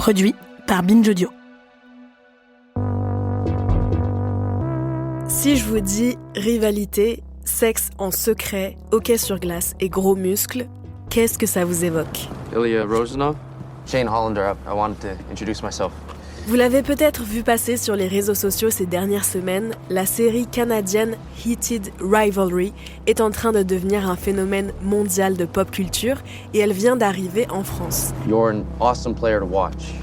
Produit par Binge Audio. Si je vous dis rivalité, sexe en secret, hockey sur glace et gros muscles, qu'est-ce que ça vous évoque ? Ilya Rosanov. Shane Hollander, I wanted to introduce myself. Vous l'avez peut-être vu passer sur les réseaux sociaux ces dernières semaines, la série canadienne Heated Rivalry est en train de devenir un phénomène mondial de pop culture et elle vient d'arriver en France. You're an awesome player to watch.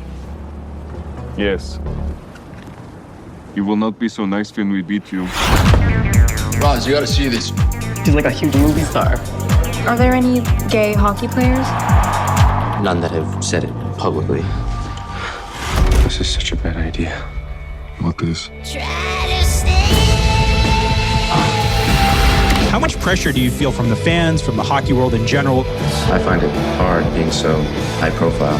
Yes. You will not be so nice when we beat you. Roz, you gotta see this. She's like a huge movie star. Are there any gay hockey players? None that have said it publicly. This is such a bad idea. What is? How much pressure do you feel from the fans, from the hockey world in general? I find it hard being so high profile.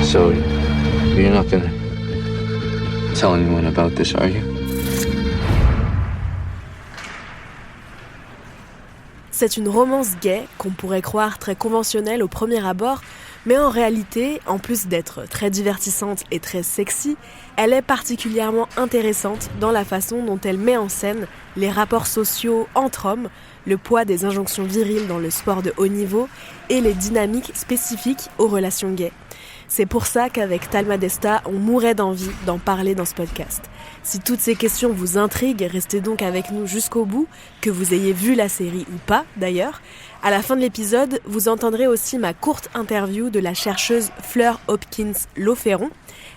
So, you're not gonna tell anyone about this, are you? C'est une romance gay qu'on pourrait croire très conventionnelle au premier abord, mais en réalité, en plus d'être très divertissante et très sexy, elle est particulièrement intéressante dans la façon dont elle met en scène les rapports sociaux entre hommes, le poids des injonctions viriles dans le sport de haut niveau et les dynamiques spécifiques aux relations gays. C'est pour ça qu'avec Talma Desta, on mourait d'envie d'en parler dans ce podcast. Si toutes ces questions vous intriguent, restez donc avec nous jusqu'au bout, que vous ayez vu la série ou pas d'ailleurs. À la fin de l'épisode, vous entendrez aussi ma courte interview de la chercheuse Fleur Hopkins-Lauferron.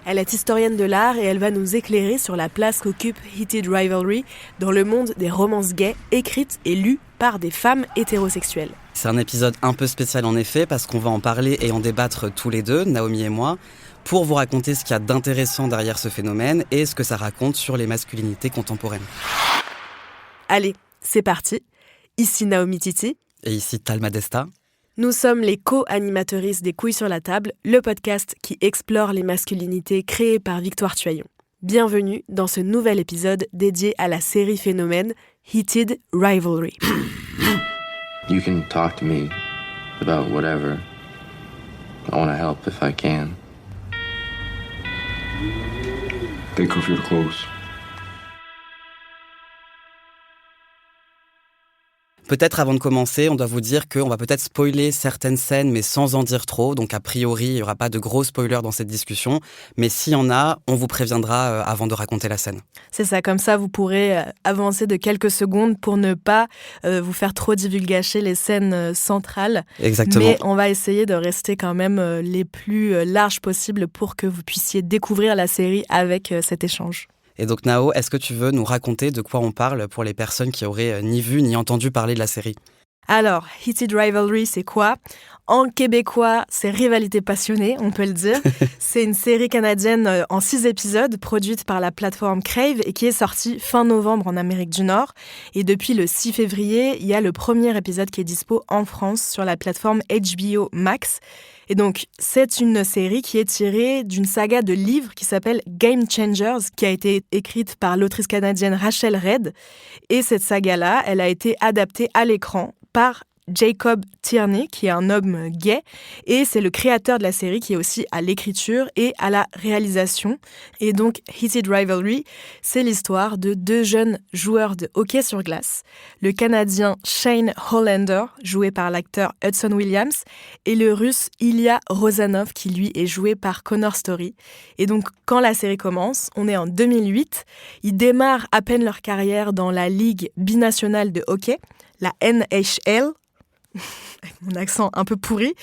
Elle est historienne de l'art et elle va nous éclairer sur la place qu'occupe Heated Rivalry dans le monde des romances gays écrites et lues par des femmes hétérosexuelles. C'est un épisode un peu spécial en effet parce qu'on va en parler et en débattre tous les deux, Naomi et moi, pour vous raconter ce qu'il y a d'intéressant derrière ce phénomène et ce que ça raconte sur les masculinités contemporaines. Allez, c'est parti. Ici Naomi Titi. Et ici Talma Desta. Nous sommes les co-animatrices des Couilles sur la table, le podcast qui explore les masculinités créé par Victoire Tuaillon. Bienvenue dans ce nouvel épisode dédié à la série phénomène Heated Rivalry. You can talk to me about whatever. I want to help if I can. Take off your clothes. Peut-être avant de commencer, on doit vous dire qu'on va peut-être spoiler certaines scènes, mais sans en dire trop. Donc a priori, il n'y aura pas de gros spoilers dans cette discussion. Mais s'il y en a, on vous préviendra avant de raconter la scène. C'est ça, comme ça vous pourrez avancer de quelques secondes pour ne pas vous faire trop divulgacher les scènes centrales. Exactement. Mais on va essayer de rester quand même les plus larges possibles pour que vous puissiez découvrir la série avec cet échange. Et donc Nao, est-ce que tu veux nous raconter de quoi on parle pour les personnes qui auraient ni vu ni entendu parler de la série ? Alors, Heated Rivalry, c'est quoi ? En québécois, c'est rivalité passionnée, on peut le dire. C'est une série canadienne en 6 épisodes, produite par la plateforme Crave et qui est sortie fin novembre en Amérique du Nord. Et depuis le 6 février, il y a le premier épisode qui est dispo en France sur la plateforme HBO Max. Et donc, c'est une série qui est tirée d'une saga de livres qui s'appelle Game Changers, qui a été écrite par l'autrice canadienne Rachel Red. Et cette saga-là, elle a été adaptée à l'écran par Jacob Tierney, qui est un homme gay, et c'est le créateur de la série qui est aussi à l'écriture et à la réalisation. Et donc, Heated Rivalry, c'est l'histoire de 2 jeunes joueurs de hockey sur glace, le Canadien Shane Hollander, joué par l'acteur Hudson Williams, et le Russe Ilya Rosanov, qui lui est joué par Connor Story. Et donc, quand la série commence, on est en 2008, ils démarrent à peine leur carrière dans la Ligue binationale de hockey, la NHL, avec mon accent un peu pourri.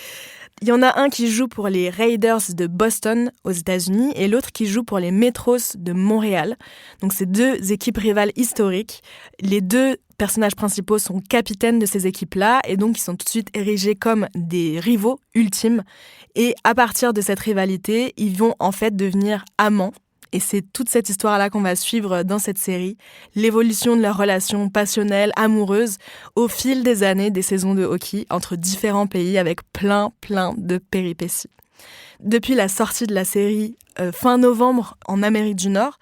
Il y en a un qui joue pour les Raiders de Boston aux États-Unis et l'autre qui joue pour les Metros de Montréal. Donc c'est 2 équipes rivales historiques. Les 2 personnages principaux sont capitaines de ces équipes-là et donc ils sont tout de suite érigés comme des rivaux ultimes. Et à partir de cette rivalité, ils vont en fait devenir amants. Et c'est toute cette histoire-là qu'on va suivre dans cette série, l'évolution de leur relation passionnelle, amoureuse, au fil des années, des saisons de hockey, entre différents pays avec plein de péripéties. Depuis la sortie de la série fin novembre en Amérique du Nord,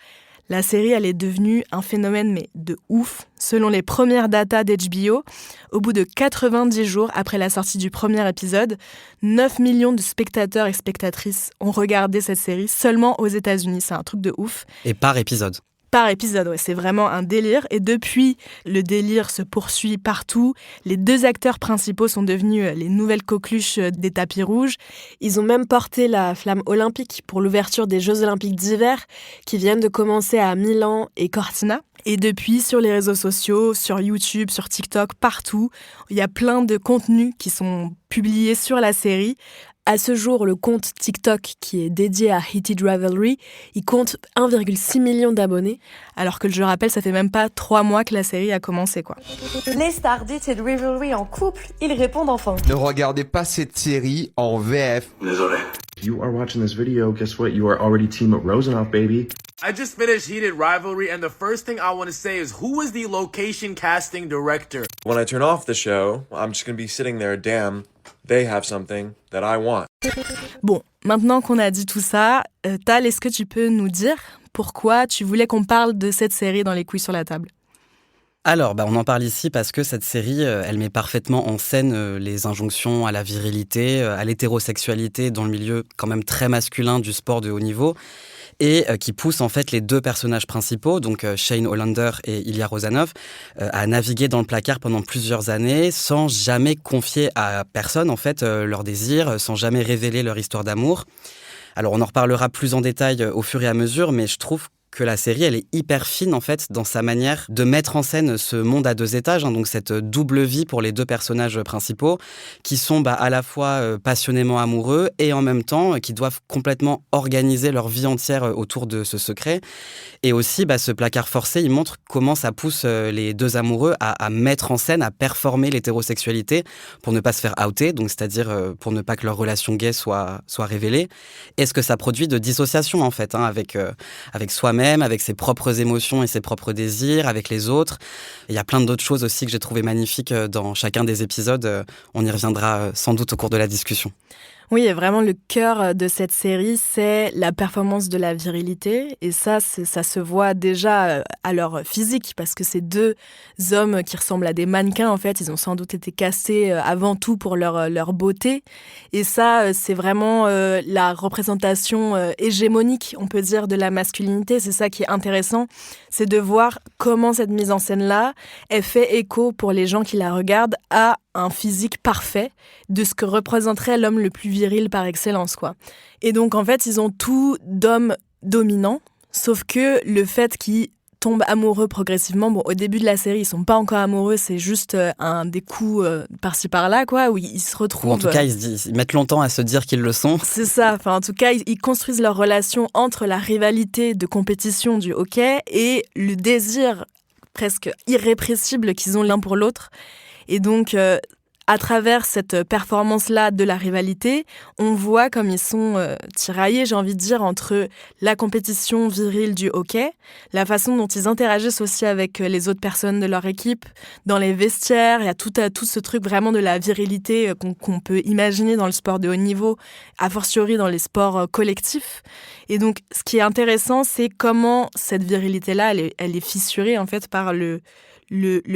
La série, elle est devenue un phénomène mais de ouf. Selon les premières datas d'HBO, au bout de 90 jours après la sortie du premier épisode, 9 millions de spectateurs et spectatrices ont regardé cette série seulement aux États-Unis. C'est un truc de ouf. Et par épisode. Par épisode, ouais, c'est vraiment un délire. Et depuis, le délire se poursuit partout. Les 2 acteurs principaux sont devenus les nouvelles coqueluches des tapis rouges. Ils ont même porté la flamme olympique pour l'ouverture des Jeux olympiques d'hiver qui viennent de commencer à Milan et Cortina. Et depuis, sur les réseaux sociaux, sur YouTube, sur TikTok, partout, il y a plein de contenus qui sont publiés sur la série. À ce jour, le compte TikTok qui est dédié à Heated Rivalry, il compte 1,6 million d'abonnés, alors que je le rappelle, ça fait même pas 3 mois que la série a commencé, quoi. Les stars d'Heated Rivalry en couple, ils répondent enfin. Ne regardez pas cette série en VF. Désolé. You are watching this video, guess what? You are already team Rosenhoff, baby. I just finished Heated Rivalry, and the first thing I want to say is, who is the location casting director? When I turn off the show, I'm just gonna be sitting there, damn, they have something that I want. Bon, maintenant qu'on a dit tout ça, Tal, est-ce que tu peux nous dire pourquoi tu voulais qu'on parle de cette série dans les couilles sur la table ? Alors, on en parle ici parce que cette série, elle met parfaitement en scène les injonctions à la virilité, à l'hétérosexualité dans le milieu quand même très masculin du sport de haut niveau, et qui pousse en fait les 2 personnages principaux, donc Shane Hollander et Ilya Rosanov, à naviguer dans le placard pendant plusieurs années sans jamais confier à personne en fait leurs désirs, sans jamais révéler leur histoire d'amour. Alors on en reparlera plus en détail au fur et à mesure, mais je trouve que la série, elle est hyper fine en fait dans sa manière de mettre en scène ce monde à 2 étages, donc cette double vie pour les 2 personnages principaux qui sont à la fois passionnément amoureux et en même temps qui doivent complètement organiser leur vie entière autour de ce secret. Et aussi, ce placard forcé, il montre comment ça pousse les 2 amoureux à mettre en scène, à performer l'hétérosexualité pour ne pas se faire outer, donc c'est-à-dire pour ne pas que leur relation gay soit révélée. Et ce que ça produit de dissociation en fait, avec soi-même, avec ses propres émotions et ses propres désirs, avec les autres. Il y a plein d'autres choses aussi que j'ai trouvé magnifiques dans chacun des épisodes. On y reviendra sans doute au cours de la discussion. Oui, et vraiment le cœur de cette série, c'est la performance de la virilité. Et ça se voit déjà à leur physique, parce que ces 2 hommes qui ressemblent à des mannequins, en fait, ils ont sans doute été castés avant tout pour leur beauté. Et ça, c'est vraiment la représentation hégémonique, on peut dire, de la masculinité. C'est ça qui est intéressant, c'est de voir comment cette mise en scène-là, elle fait écho pour les gens qui la regardent à un physique parfait de ce que représenterait l'homme le plus viril par excellence, quoi. Et donc, en fait, ils ont tout d'hommes dominants, sauf que le fait qu'ils tombent amoureux progressivement, au début de la série, ils sont pas encore amoureux, c'est juste des coups par-ci par-là, quoi, où ils se retrouvent... Ou en tout cas, ils mettent longtemps à se dire qu'ils le sont. C'est ça, en tout cas, ils construisent leur relation entre la rivalité de compétition du hockey et le désir presque irrépressible qu'ils ont l'un pour l'autre. Et donc, à travers cette performance-là de la rivalité, on voit comme ils sont tiraillés, j'ai envie de dire, entre la compétition virile du hockey, la façon dont ils interagissent aussi avec les autres personnes de leur équipe, dans les vestiaires, il y a tout ce truc vraiment de la virilité qu'on peut imaginer dans le sport de haut niveau, a fortiori dans les sports collectifs. Et donc, ce qui est intéressant, c'est comment cette virilité-là, elle est fissurée en fait par le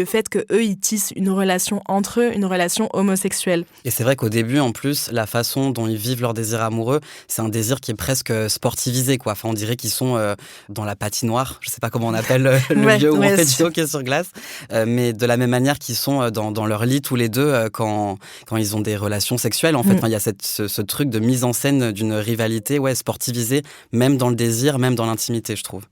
fait qu'eux, ils tissent une relation entre eux, une relation homosexuelle. Et c'est vrai qu'au début, en plus, la façon dont ils vivent leur désir amoureux, c'est un désir qui est presque sportivisé, quoi. Enfin, on dirait qu'ils sont dans la patinoire. Je sais pas comment on appelle le lieu où on fait du hockey sur glace. Mais de la même manière qu'ils sont dans leur lit tous les 2 quand ils ont des relations sexuelles. En fait, il y a ce truc de mise en scène d'une rivalité sportivisée, même dans le désir, même dans l'intimité, je trouve.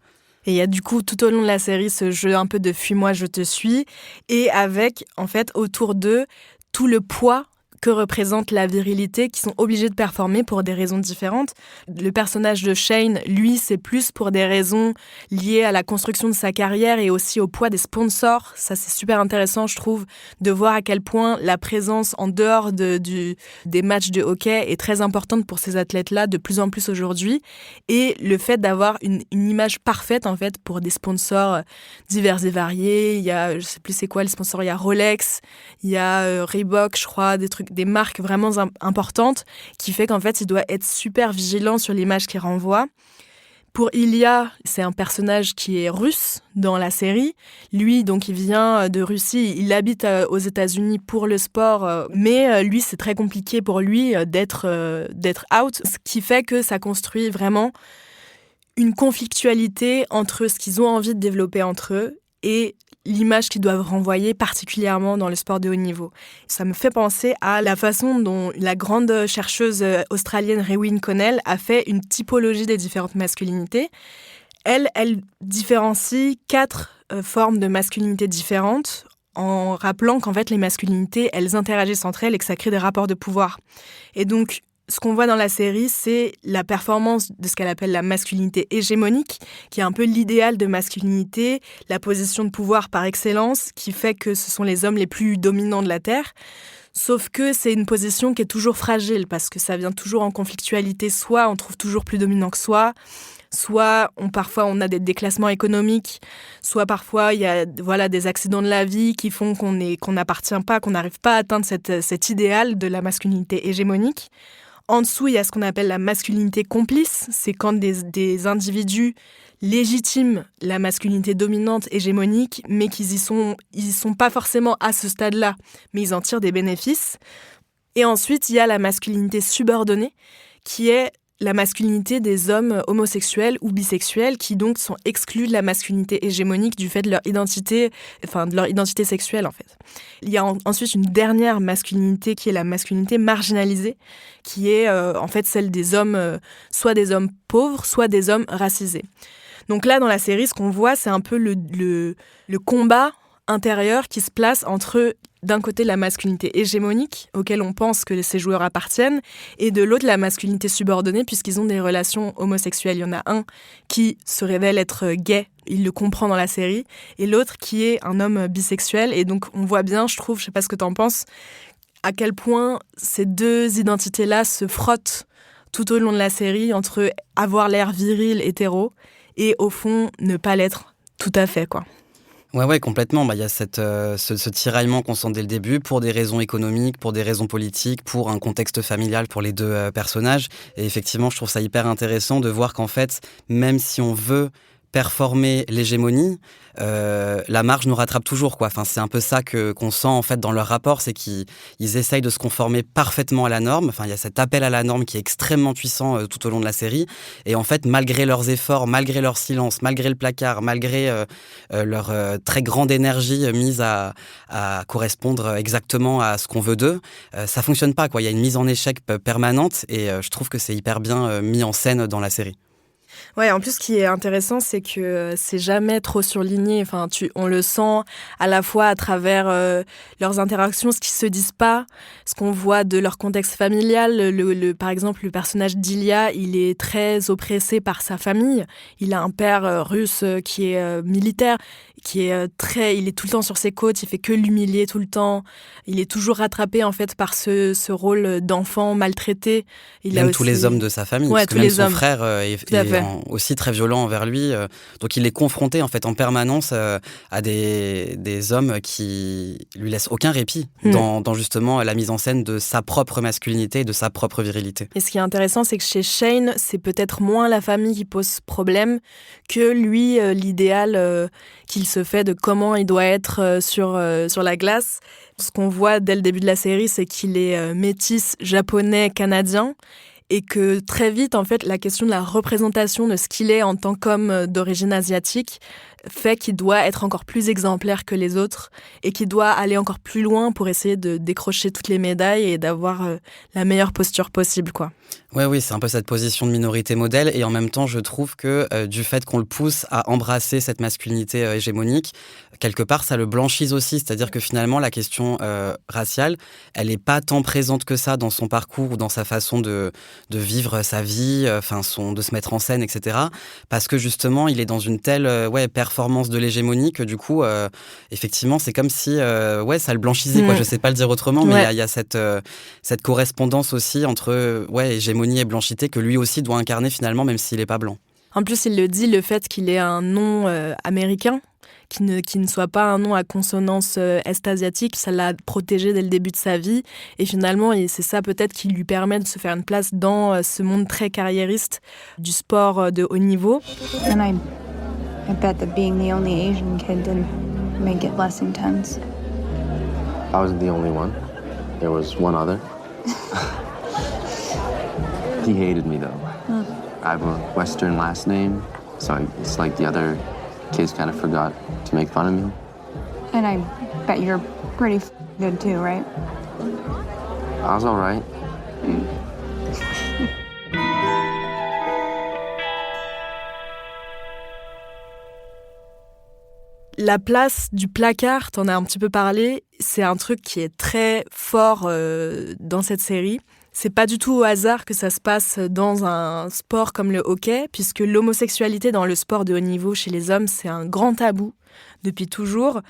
Et il y a du coup, tout au long de la série, ce jeu un peu de « fuis-moi, je te suis », et avec, en fait, autour d'eux, tout le poids que représente la virilité, qui sont obligés de performer pour des raisons différentes. Le personnage de Shane, lui, c'est plus pour des raisons liées à la construction de sa carrière et aussi au poids des sponsors. Ça, c'est super intéressant, je trouve, de voir à quel point la présence en dehors des matchs de hockey est très importante pour ces athlètes-là, de plus en plus aujourd'hui. Et le fait d'avoir une image parfaite, en fait, pour des sponsors divers et variés. Il y a, je sais plus c'est quoi les sponsors, il y a Rolex, il y a Reebok, je crois, des marques vraiment importantes, qui fait qu'en fait, il doit être super vigilant sur l'image qu'il renvoie Pour Ilya, c'est un personnage qui est russe dans la série. Lui, donc, il vient de Russie, il habite aux États-Unis pour le sport, mais lui, c'est très compliqué pour lui d'être out, ce qui fait que ça construit vraiment une conflictualité entre ce qu'ils ont envie de développer entre eux et l'image qu'ils doivent renvoyer, particulièrement dans le sport de haut niveau. Ça me fait penser à la façon dont la grande chercheuse australienne Rewin Connell a fait une typologie des différentes masculinités. Elle différencie 4 formes de masculinité différentes en rappelant qu'en fait, les masculinités, elles interagissent entre elles et que ça crée des rapports de pouvoir. Et donc, ce qu'on voit dans la série, c'est la performance de ce qu'elle appelle la masculinité hégémonique, qui est un peu l'idéal de masculinité, la position de pouvoir par excellence, qui fait que ce sont les hommes les plus dominants de la Terre. Sauf que c'est une position qui est toujours fragile, parce que ça vient toujours en conflictualité. Soit on trouve toujours plus dominant que soi, soit parfois on a des déclassements économiques, soit parfois il y a des accidents de la vie qui font qu'on n'appartient pas, qu'on n'arrive pas à atteindre cet idéal de la masculinité hégémonique. En dessous, il y a ce qu'on appelle la masculinité complice. C'est quand des individus légitiment la masculinité dominante, hégémonique, mais qu'ils y sont pas forcément à ce stade-là, mais ils en tirent des bénéfices. Et ensuite, il y a la masculinité subordonnée, qui est la masculinité des hommes homosexuels ou bisexuels qui donc sont exclus de la masculinité hégémonique du fait de leur identité sexuelle en fait. Il y a ensuite une dernière masculinité qui est la masculinité marginalisée, qui est en fait celle des hommes, soit des hommes pauvres, soit des hommes racisés. Donc là dans la série, ce qu'on voit, c'est un peu le combat intérieur qui se place entre, d'un côté, la masculinité hégémonique, auquel on pense que ces joueurs appartiennent, et de l'autre, la masculinité subordonnée, puisqu'ils ont des relations homosexuelles. Il y en a un qui se révèle être gay, il le comprend dans la série, et l'autre qui est un homme bisexuel. Et donc, on voit bien, je trouve, je sais pas ce que t'en penses, à quel point ces deux identités-là se frottent tout au long de la série, entre avoir l'air viril, hétéro, et au fond, ne pas l'être tout à fait, quoi. Ouais, complètement. Il y a ce tiraillement qu'on sent dès le début pour des raisons économiques, pour des raisons politiques, pour un contexte familial pour les deux personnages. Et effectivement, je trouve ça hyper intéressant de voir qu'en fait, même si on veut performer l'hégémonie, la marge nous rattrape toujours, quoi. Enfin, c'est un peu ça qu'on sent en fait dans leur rapport, c'est qu'ils essayent de se conformer parfaitement à la norme. Enfin, il y a cet appel à la norme qui est extrêmement puissant tout au long de la série. Et en fait, malgré leurs efforts, malgré leur silence, malgré le placard, malgré leur très grande énergie mise à correspondre exactement à ce qu'on veut d'eux, ça fonctionne pas, quoi. Il y a une mise en échec permanente et je trouve que c'est hyper bien mis en scène dans la série. Ouais, en plus, ce qui est intéressant, c'est que c'est jamais trop surligné. Enfin, on le sent à la fois à travers leurs interactions, ce qu'ils se disent pas, ce qu'on voit de leur contexte familial. Par exemple, le personnage d'Ilya, il est très oppressé par sa famille. Il a un père russe qui est militaire, il est tout le temps sur ses côtes, il fait que l'humilier tout le temps. Il est toujours rattrapé en fait par ce rôle d'enfant maltraité. Tous les hommes de sa famille, ouais, parce que même son frère est aussi très violent envers lui. Donc il est confronté en fait en permanence à des hommes qui lui laissent aucun répit dans justement la mise en scène de sa propre masculinité et de sa propre virilité. Et ce qui est intéressant, c'est que chez Shane, c'est peut-être moins la famille qui pose problème que lui, l'idéal qu'il se fait de comment il doit être sur la glace. Ce qu'on voit dès le début de la série, c'est qu'il est métis japonais-canadien. Et que très vite, en fait, la question de la représentation de ce qu'il est en tant qu'homme d'origine asiatique fait qu'il doit être encore plus exemplaire que les autres et qu'il doit aller encore plus loin pour essayer de décrocher toutes les médailles et d'avoir la meilleure posture possible, quoi. Oui, c'est un peu cette position de minorité modèle et en même temps, je trouve que du fait qu'on le pousse à embrasser cette masculinité hégémonique, quelque part, ça le blanchise aussi. C'est-à-dire que finalement, la question raciale, elle n'est pas tant présente que ça dans son parcours ou dans sa façon de vivre sa vie, de se mettre en scène, etc. Parce que justement, il est dans une telle performance de l'hégémonie que du coup, effectivement, c'est comme si ça le blanchissait. Quoi. Je ne sais pas le dire autrement, mais il y a cette correspondance aussi entre hégémonie et blanchité que lui aussi doit incarner finalement, même s'il n'est pas blanc. En plus, il le dit, le fait qu'il ait un nom américain, qui ne soit pas un nom à consonance est-asiatique, ça l'a protégé dès le début de sa vie. Et finalement, c'est ça peut-être qui lui permet de se faire une place dans ce monde très carriériste du sport de haut niveau. And I bet that being the only Asian kid didn't make it less intense. I wasn't the only one. There was one other. He hated me, though. I have a Western last name, so it's like the other kids kind of forgot to make fun of me. And I bet you're pretty good too, right? I was all right. La place du placard, t'en as un petit peu parlé, c'est un truc qui est très fort dans cette série. C'est pas du tout au hasard que ça se passe dans un sport comme le hockey, puisque l'homosexualité dans le sport de haut niveau chez les hommes, c'est un grand tabou depuis toujours.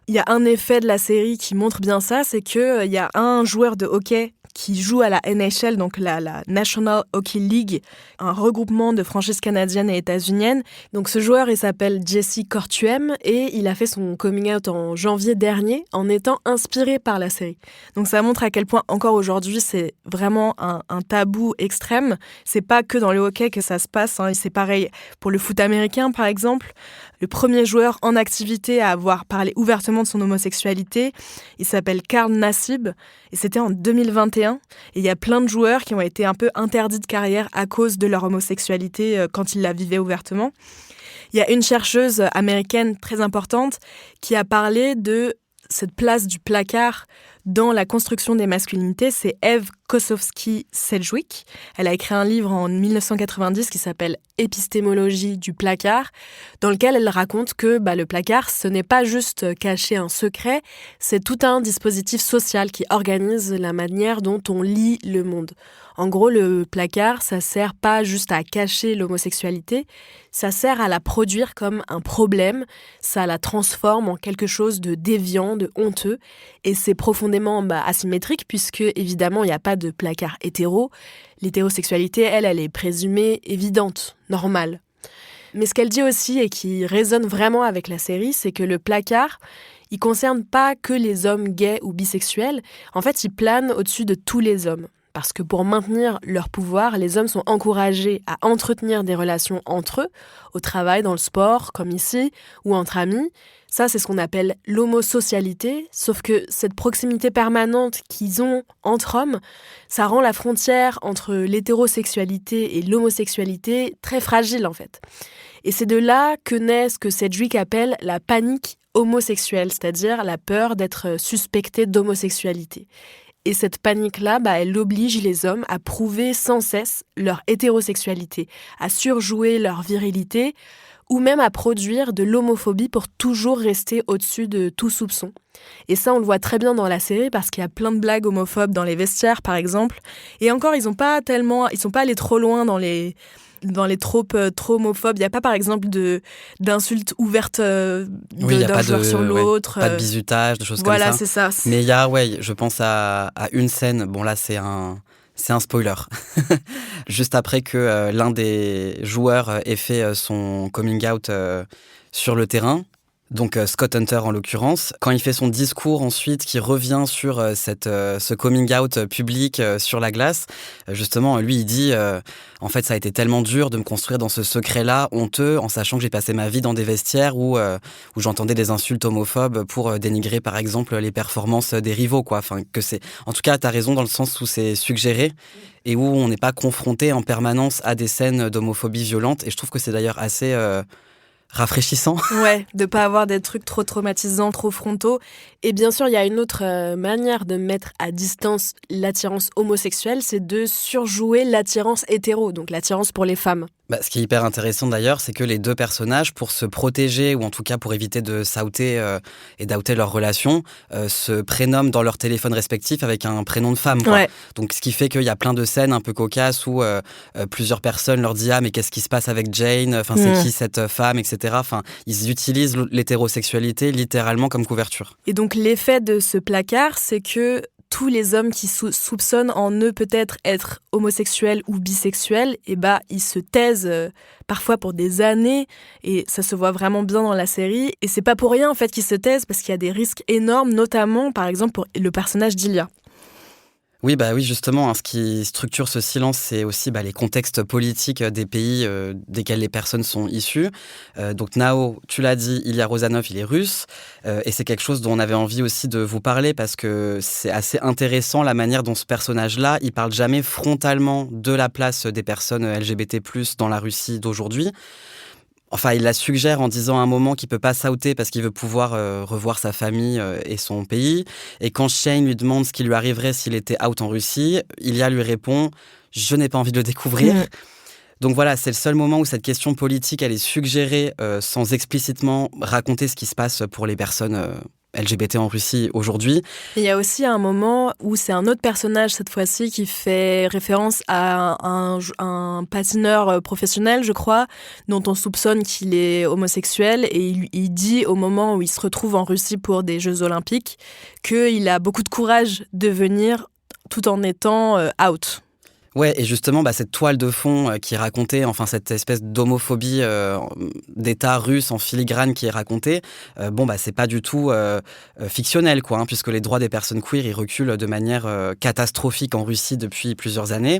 Il y a un effet de la série qui montre bien ça, c'est qu'il y a un joueur de hockey qui joue à la NHL, donc la National Hockey League, un regroupement de franchises canadiennes et états-uniennes. Donc ce joueur, il s'appelle Jesse Kortuem et il a fait son coming out en janvier dernier en étant inspiré par la série. Donc ça montre à quel point encore aujourd'hui c'est vraiment un tabou extrême. C'est pas que dans le hockey que ça se passe, hein. C'est pareil pour le foot américain par exemple. Le premier joueur en activité à avoir parlé ouvertement de son homosexualité, il s'appelle Carl Nassib et c'était en 2021. Et il y a plein de joueurs qui ont été un peu interdits de carrière à cause de leur homosexualité quand ils la vivaient ouvertement. Il y a une chercheuse américaine très importante qui a parlé de cette place du placard dans la construction des masculinités, c'est Eve Kosowski-Sedgwick. Elle a écrit un livre en 1990 qui s'appelle « Épistémologie du placard », dans lequel elle raconte que le placard, ce n'est pas juste cacher un secret, c'est tout un dispositif social qui organise la manière dont on lit le monde. En gros, le placard, ça sert pas juste à cacher l'homosexualité, ça sert à la produire comme un problème, ça la transforme en quelque chose de déviant, de honteux, et c'est profondément asymétrique puisque, évidemment, il n'y a pas de placard hétéro. L'hétérosexualité, elle est présumée évidente, normale. Mais ce qu'elle dit aussi, et qui résonne vraiment avec la série, c'est que le placard, il concerne pas que les hommes gays ou bisexuels, en fait, il plane au-dessus de tous les hommes. Parce que pour maintenir leur pouvoir, les hommes sont encouragés à entretenir des relations entre eux, au travail, dans le sport, comme ici, ou entre amis. Ça, c'est ce qu'on appelle l'homosocialité, sauf que cette proximité permanente qu'ils ont entre hommes, ça rend la frontière entre l'hétérosexualité et l'homosexualité très fragile, en fait. Et c'est de là que naît ce que Sedgwick appelle la panique homosexuelle, c'est-à-dire la peur d'être suspecté d'homosexualité. Et cette panique-là, elle oblige les hommes à prouver sans cesse leur hétérosexualité, à surjouer leur virilité, ou même à produire de l'homophobie pour toujours rester au-dessus de tout soupçon. Et ça, on le voit très bien dans la série parce qu'il y a plein de blagues homophobes dans les vestiaires, par exemple. Et encore, ils sont pas allés trop loin dans les tropes trop homophobes. Il n'y a pas, par exemple, d'insultes ouvertes d'un joueur sur l'autre. Pas de bizutage, de choses comme ça. Voilà, c'est ça. Mais il y a, je pense à une scène, bon là c'est un spoiler. Juste après que l'un des joueurs ait fait son coming out sur le terrain, donc Scott Hunter en l'occurrence, quand il fait son discours ensuite, qui revient sur ce coming out public sur la glace, justement, lui, il dit en fait, ça a été tellement dur de me construire dans ce secret-là, honteux, en sachant que j'ai passé ma vie dans des vestiaires où j'entendais des insultes homophobes pour dénigrer, par exemple, les performances des rivaux, quoi. Enfin, en tout cas, t'as raison dans le sens où c'est suggéré et où on n'est pas confronté en permanence à des scènes d'homophobie violente. Et je trouve que c'est d'ailleurs assez rafraîchissant. Ouais, de pas avoir des trucs trop traumatisants, trop frontaux. Et bien sûr, il y a une autre manière de mettre à distance l'attirance homosexuelle, c'est de surjouer l'attirance hétéro, donc l'attirance pour les femmes. Ce qui est hyper intéressant d'ailleurs, c'est que les deux personnages, pour se protéger, ou en tout cas pour éviter de s'outer et d'outer leur relation, se prénomment dans leur téléphone respectif avec un prénom de femme, quoi. Ouais. Donc ce qui fait qu'il y a plein de scènes un peu cocasses où plusieurs personnes leur disent « Ah, mais qu'est-ce qui se passe avec Jane ? Enfin, c'est qui cette femme ?» etc. Enfin, ils utilisent l'hétérosexualité littéralement comme couverture. Et donc l'effet de ce placard, c'est que tous les hommes qui soupçonnent en eux peut-être être homosexuels ou bisexuels, ils se taisent parfois pour des années, et ça se voit vraiment bien dans la série. Et c'est pas pour rien en fait qu'ils se taisent, parce qu'il y a des risques énormes, notamment par exemple pour le personnage d'Ilia. Oui, justement, ce qui structure ce silence, c'est aussi les contextes politiques des pays desquels les personnes sont issues. Donc Nao, tu l'as dit, Ilya Rozanov, il est russe, et c'est quelque chose dont on avait envie aussi de vous parler, parce que c'est assez intéressant la manière dont ce personnage-là, il parle jamais frontalement de la place des personnes LGBT+, dans la Russie d'aujourd'hui. Enfin, il la suggère en disant à un moment qu'il peut pas s'outer parce qu'il veut pouvoir revoir sa famille et son pays. Et quand Shane lui demande ce qui lui arriverait s'il était out en Russie, Ilya lui répond « Je n'ai pas envie de le découvrir ». Donc voilà, c'est le seul moment où cette question politique, elle est suggérée sans explicitement raconter ce qui se passe pour les personnes LGBT en Russie aujourd'hui. Il y a aussi un moment où c'est un autre personnage, cette fois-ci, qui fait référence à un patineur professionnel, je crois, dont on soupçonne qu'il est homosexuel, et il dit au moment où il se retrouve en Russie pour des Jeux Olympiques qu'il a beaucoup de courage de venir tout en étant out. Ouais, et justement, cette toile de fond qui est racontée, enfin cette espèce d'homophobie d'État russe en filigrane qui est racontée, c'est pas du tout fictionnel, quoi, puisque les droits des personnes queer, ils reculent de manière catastrophique en Russie depuis plusieurs années.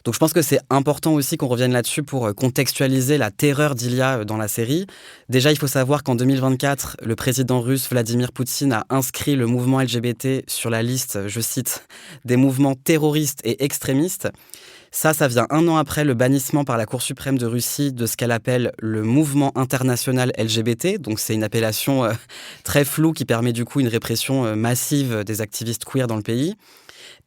Donc je pense que c'est important aussi qu'on revienne là-dessus pour contextualiser la terreur d'Ilya dans la série. Déjà, il faut savoir qu'en 2024, le président russe Vladimir Poutine a inscrit le mouvement LGBT sur la liste, je cite, des mouvements terroristes et extrémistes. Ça vient 1 an après le bannissement par la Cour suprême de Russie de ce qu'elle appelle le mouvement international LGBT. Donc c'est une appellation très floue qui permet du coup une répression massive des activistes queer dans le pays.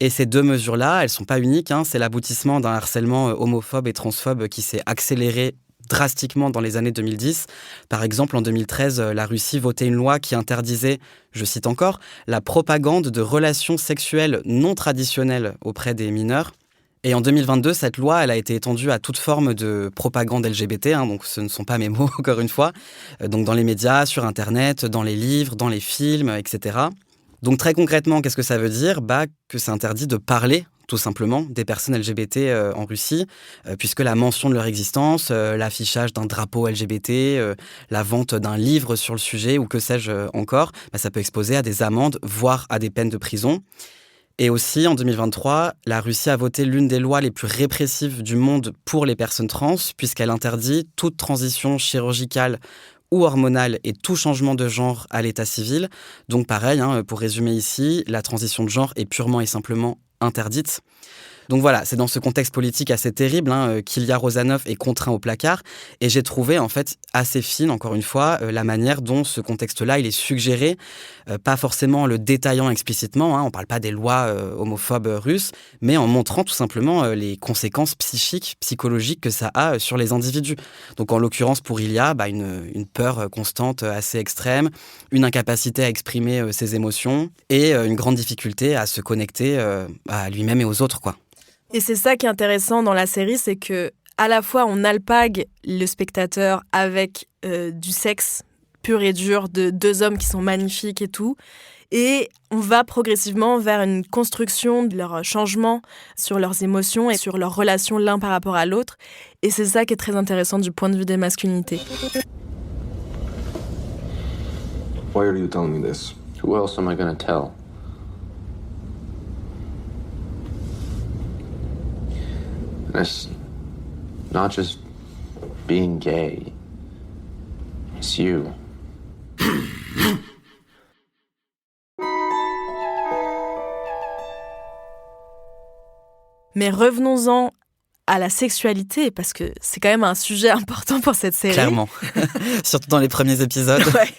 Et ces deux mesures-là, elles ne sont pas uniques, c'est l'aboutissement d'un harcèlement homophobe et transphobe qui s'est accéléré drastiquement dans les années 2010. Par exemple, en 2013, la Russie votait une loi qui interdisait, je cite encore, la propagande de relations sexuelles non traditionnelles auprès des mineurs. Et en 2022, cette loi, elle a été étendue à toute forme de propagande LGBT, donc ce ne sont pas mes mots, encore une fois, donc dans les médias, sur Internet, dans les livres, dans les films, etc. Donc très concrètement, qu'est-ce que ça veut dire ? Que c'est interdit de parler, tout simplement, des personnes LGBT en Russie, puisque la mention de leur existence, l'affichage d'un drapeau LGBT, la vente d'un livre sur le sujet, ou que sais-je encore, ça peut exposer à des amendes, voire à des peines de prison. Et aussi, en 2023, la Russie a voté l'une des lois les plus répressives du monde pour les personnes trans, puisqu'elle interdit toute transition chirurgicale ou hormonale et tout changement de genre à l'état civil. Donc pareil, pour résumer ici, la transition de genre est purement et simplement interdite. Donc voilà, c'est dans ce contexte politique assez terrible qu'Ilya Rozanov est contraint au placard. Et j'ai trouvé en fait assez fine, encore une fois, la manière dont ce contexte-là, il est suggéré, pas forcément en le détaillant explicitement, on ne parle pas des lois homophobes russes, mais en montrant tout simplement les conséquences psychiques, psychologiques que ça a sur les individus. Donc en l'occurrence pour Ilya, une peur constante assez extrême, une incapacité à exprimer ses émotions et une grande difficulté à se connecter à lui-même et aux autres, quoi. Et c'est ça qui est intéressant dans la série, c'est que à la fois on alpague le spectateur avec du sexe pur et dur de deux hommes qui sont magnifiques et tout, et on va progressivement vers une construction de leur changement sur leurs émotions et sur leurs relations l'un par rapport à l'autre, et c'est ça qui est très intéressant du point de vue des masculinités. Why are you telling me this? Who else am I gonna tell? It's not just being gay. It's you. Mais revenons-en à la sexualité, parce que c'est quand même un sujet important pour cette série. Clairement. Surtout dans les premiers épisodes. Ouais.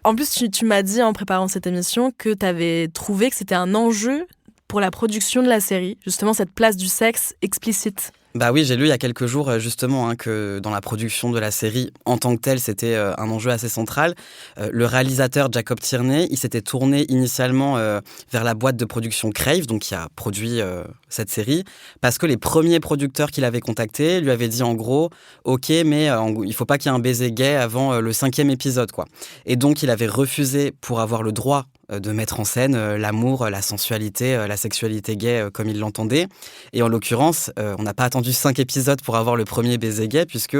En plus, tu m'as dit en préparant cette émission que tu avais trouvé que c'était un enjeu pour la production de la série, justement cette place du sexe explicite. Oui, j'ai lu il y a quelques jours justement que dans la production de la série en tant que telle, c'était un enjeu assez central. Le réalisateur Jacob Tierney, il s'était tourné initialement vers la boîte de production Crave, donc qui a produit cette série, parce que les premiers producteurs qu'il avait contactés lui avaient dit en gros « Ok, mais il faut pas qu'il y ait un baiser gay avant le 5e épisode, quoi ». Et donc il avait refusé pour avoir le droit de mettre en scène l'amour, la sensualité, la sexualité gay comme ils l'entendaient. Et en l'occurrence, on n'a pas attendu 5 épisodes pour avoir le premier baiser gay, puisque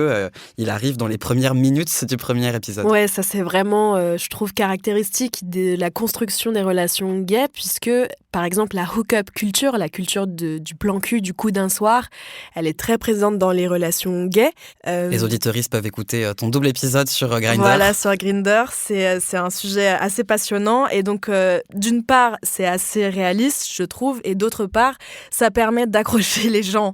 il arrive dans les premières minutes du premier épisode. Ouais, ça c'est vraiment, je trouve, caractéristique de la construction des relations gays, puisque, par exemple, la hook-up culture, la culture du plan cul, du coup d'un soir, elle est très présente dans les relations gays. Les auditeuristes peuvent écouter ton double épisode sur Grindr. Voilà, sur Grindr, c'est un sujet assez passionnant. Et donc, d'une part, c'est assez réaliste, je trouve, et d'autre part, ça permet d'accrocher les gens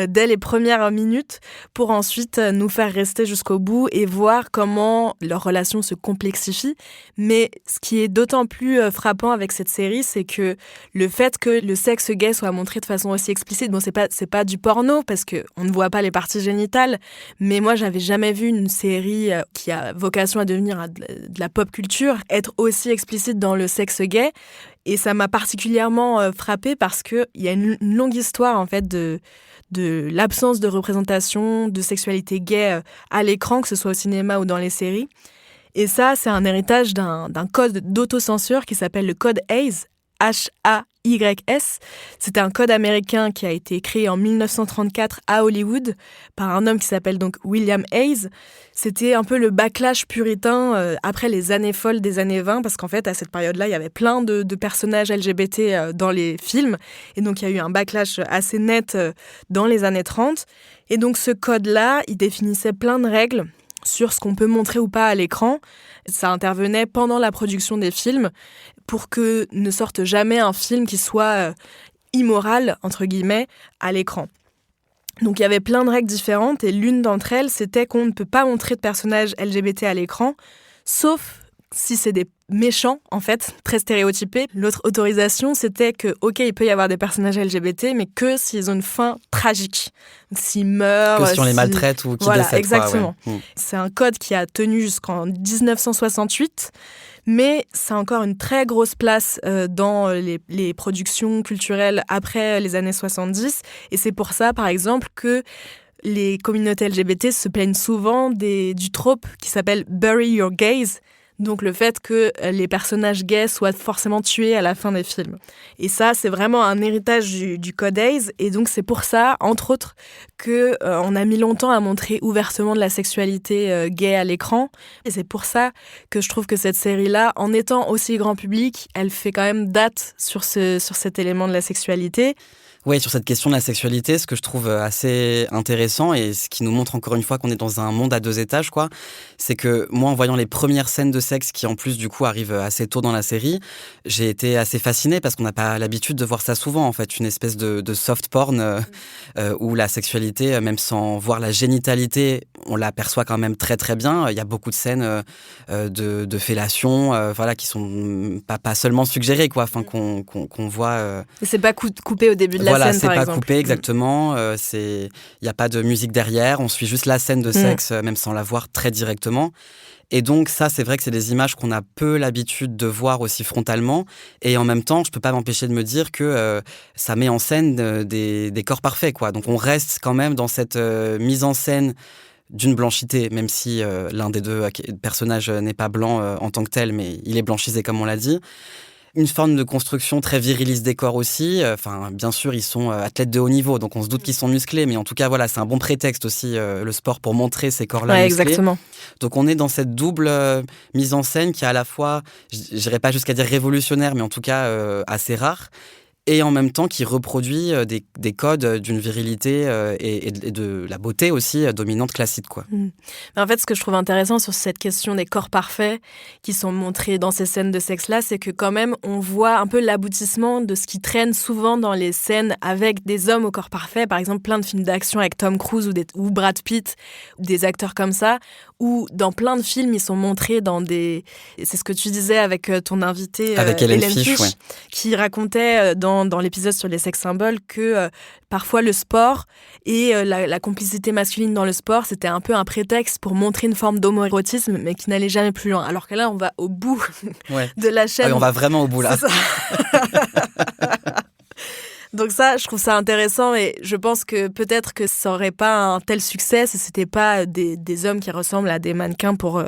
dès les premières minutes pour ensuite nous faire rester jusqu'au bout et voir comment leur relation se complexifie. Mais ce qui est d'autant plus frappant avec cette série, c'est que le fait que le sexe gay soit montré de façon aussi explicite, bon, c'est pas du porno parce qu'on ne voit pas les parties génitales, mais moi, j'avais jamais vu une série qui a vocation à devenir de la pop culture être aussi explicite dans le sexe gay. Et ça m'a particulièrement frappée parce qu'il y a une longue histoire, en fait, de l'absence de représentation de sexualité gay à l'écran, que ce soit au cinéma ou dans les séries. Et ça, c'est un héritage d'un code d'autocensure qui s'appelle le code Hays, H-A-Y-S. C'était un code américain qui a été créé en 1934 à Hollywood par un homme qui s'appelle donc William Hays. C'était un peu le backlash puritain après les années folles des années 20, parce qu'en fait, à cette période-là, il y avait plein de personnages LGBT dans les films. Et donc, il y a eu un backlash assez net dans les années 30. Et donc, ce code-là, il définissait plein de règles sur ce qu'on peut montrer ou pas à l'écran. Ça intervenait pendant la production des films pour que ne sorte jamais un film qui soit immoral, entre guillemets, à l'écran. Donc il y avait plein de règles différentes et l'une d'entre elles, c'était qu'on ne peut pas montrer de personnages LGBT à l'écran, sauf si c'est des méchants, en fait, très stéréotypés. L'autre autorisation, c'était que, ok, il peut y avoir des personnages LGBT, mais que s'ils ont une fin tragique. Donc, s'ils meurent... Que si on les maltraite ou qu'ils décèdent. Voilà, exactement. Quoi, ouais. C'est un code qui a tenu jusqu'en 1968, mais ça a encore une très grosse place dans les productions culturelles après les années 70. Et c'est pour ça, par exemple, que les communautés LGBT se plaignent souvent du trope qui s'appelle « bury your gays », donc le fait que les personnages gays soient forcément tués à la fin des films. Et ça, c'est vraiment un héritage du code Hays. Et donc c'est pour ça, entre autres, qu'on a mis longtemps à montrer ouvertement de la sexualité gay à l'écran. Et c'est pour ça que je trouve que cette série-là, en étant aussi grand public, elle fait quand même date sur cet élément de la sexualité. Oui, sur cette question de la sexualité, ce que je trouve assez intéressant et ce qui nous montre encore une fois qu'on est dans un monde à 2 étages, quoi, c'est que moi, en voyant les premières scènes de sexe qui, en plus, du coup, arrivent assez tôt dans la série, j'ai été assez fasciné parce qu'on n'a pas l'habitude de voir ça souvent, en fait, une espèce de soft porn où la sexualité, même sans voir la génitalité, on l'aperçoit quand même très très bien. Il y a beaucoup de scènes de fellation, voilà, qui sont pas seulement suggérées, quoi, enfin qu'on voit. Et c'est pas coupé au début de la voilà, scène, par exemple. Voilà, c'est pas coupé, exactement. Il n'y a pas de musique derrière. On suit juste la scène de sexe, même sans la voir très directement. Et donc ça, c'est vrai que c'est des images qu'on a peu l'habitude de voir aussi frontalement. Et en même temps, je peux pas m'empêcher de me dire que ça met en scène des corps parfaits, quoi. Donc on reste quand même dans cette mise en scène d'une blanchité, même si l'un des 2 personnages n'est pas blanc en tant que tel, mais il est blanchisé comme on l'a dit. Une forme de construction très viriliste des corps aussi. Enfin, bien sûr, ils sont athlètes de haut niveau, donc on se doute qu'ils sont musclés, mais en tout cas, voilà, c'est un bon prétexte aussi, le sport, pour montrer ces corps-là musclés. Exactement. Donc on est dans cette double mise en scène qui est à la fois, je n'irai pas jusqu'à dire révolutionnaire, mais en tout cas assez rare, et en même temps qui reproduit des codes d'une virilité et de la beauté aussi dominante classique, quoi. En fait, ce que je trouve intéressant sur cette question des corps parfaits qui sont montrés dans ces scènes de sexe-là, c'est que quand même, on voit un peu l'aboutissement de ce qui traîne souvent dans les scènes avec des hommes au corps parfait. Par exemple, plein de films d'action avec Tom Cruise ou Brad Pitt, des acteurs comme ça, où dans plein de films, ils sont montrés dans des... C'est ce que tu disais avec ton invité avec Hélène Fish, ouais. Qui racontait dans l'épisode sur les sex symboles que parfois le sport et la complicité masculine dans le sport, c'était un peu un prétexte pour montrer une forme d'homoérotisme, mais qui n'allait jamais plus loin. Alors que là, on va au bout de la chaîne. Ah oui, on va vraiment au bout, là. Donc ça, je trouve ça intéressant et je pense que peut-être que ça aurait pas un tel succès si c'était pas des hommes qui ressemblent à des mannequins pour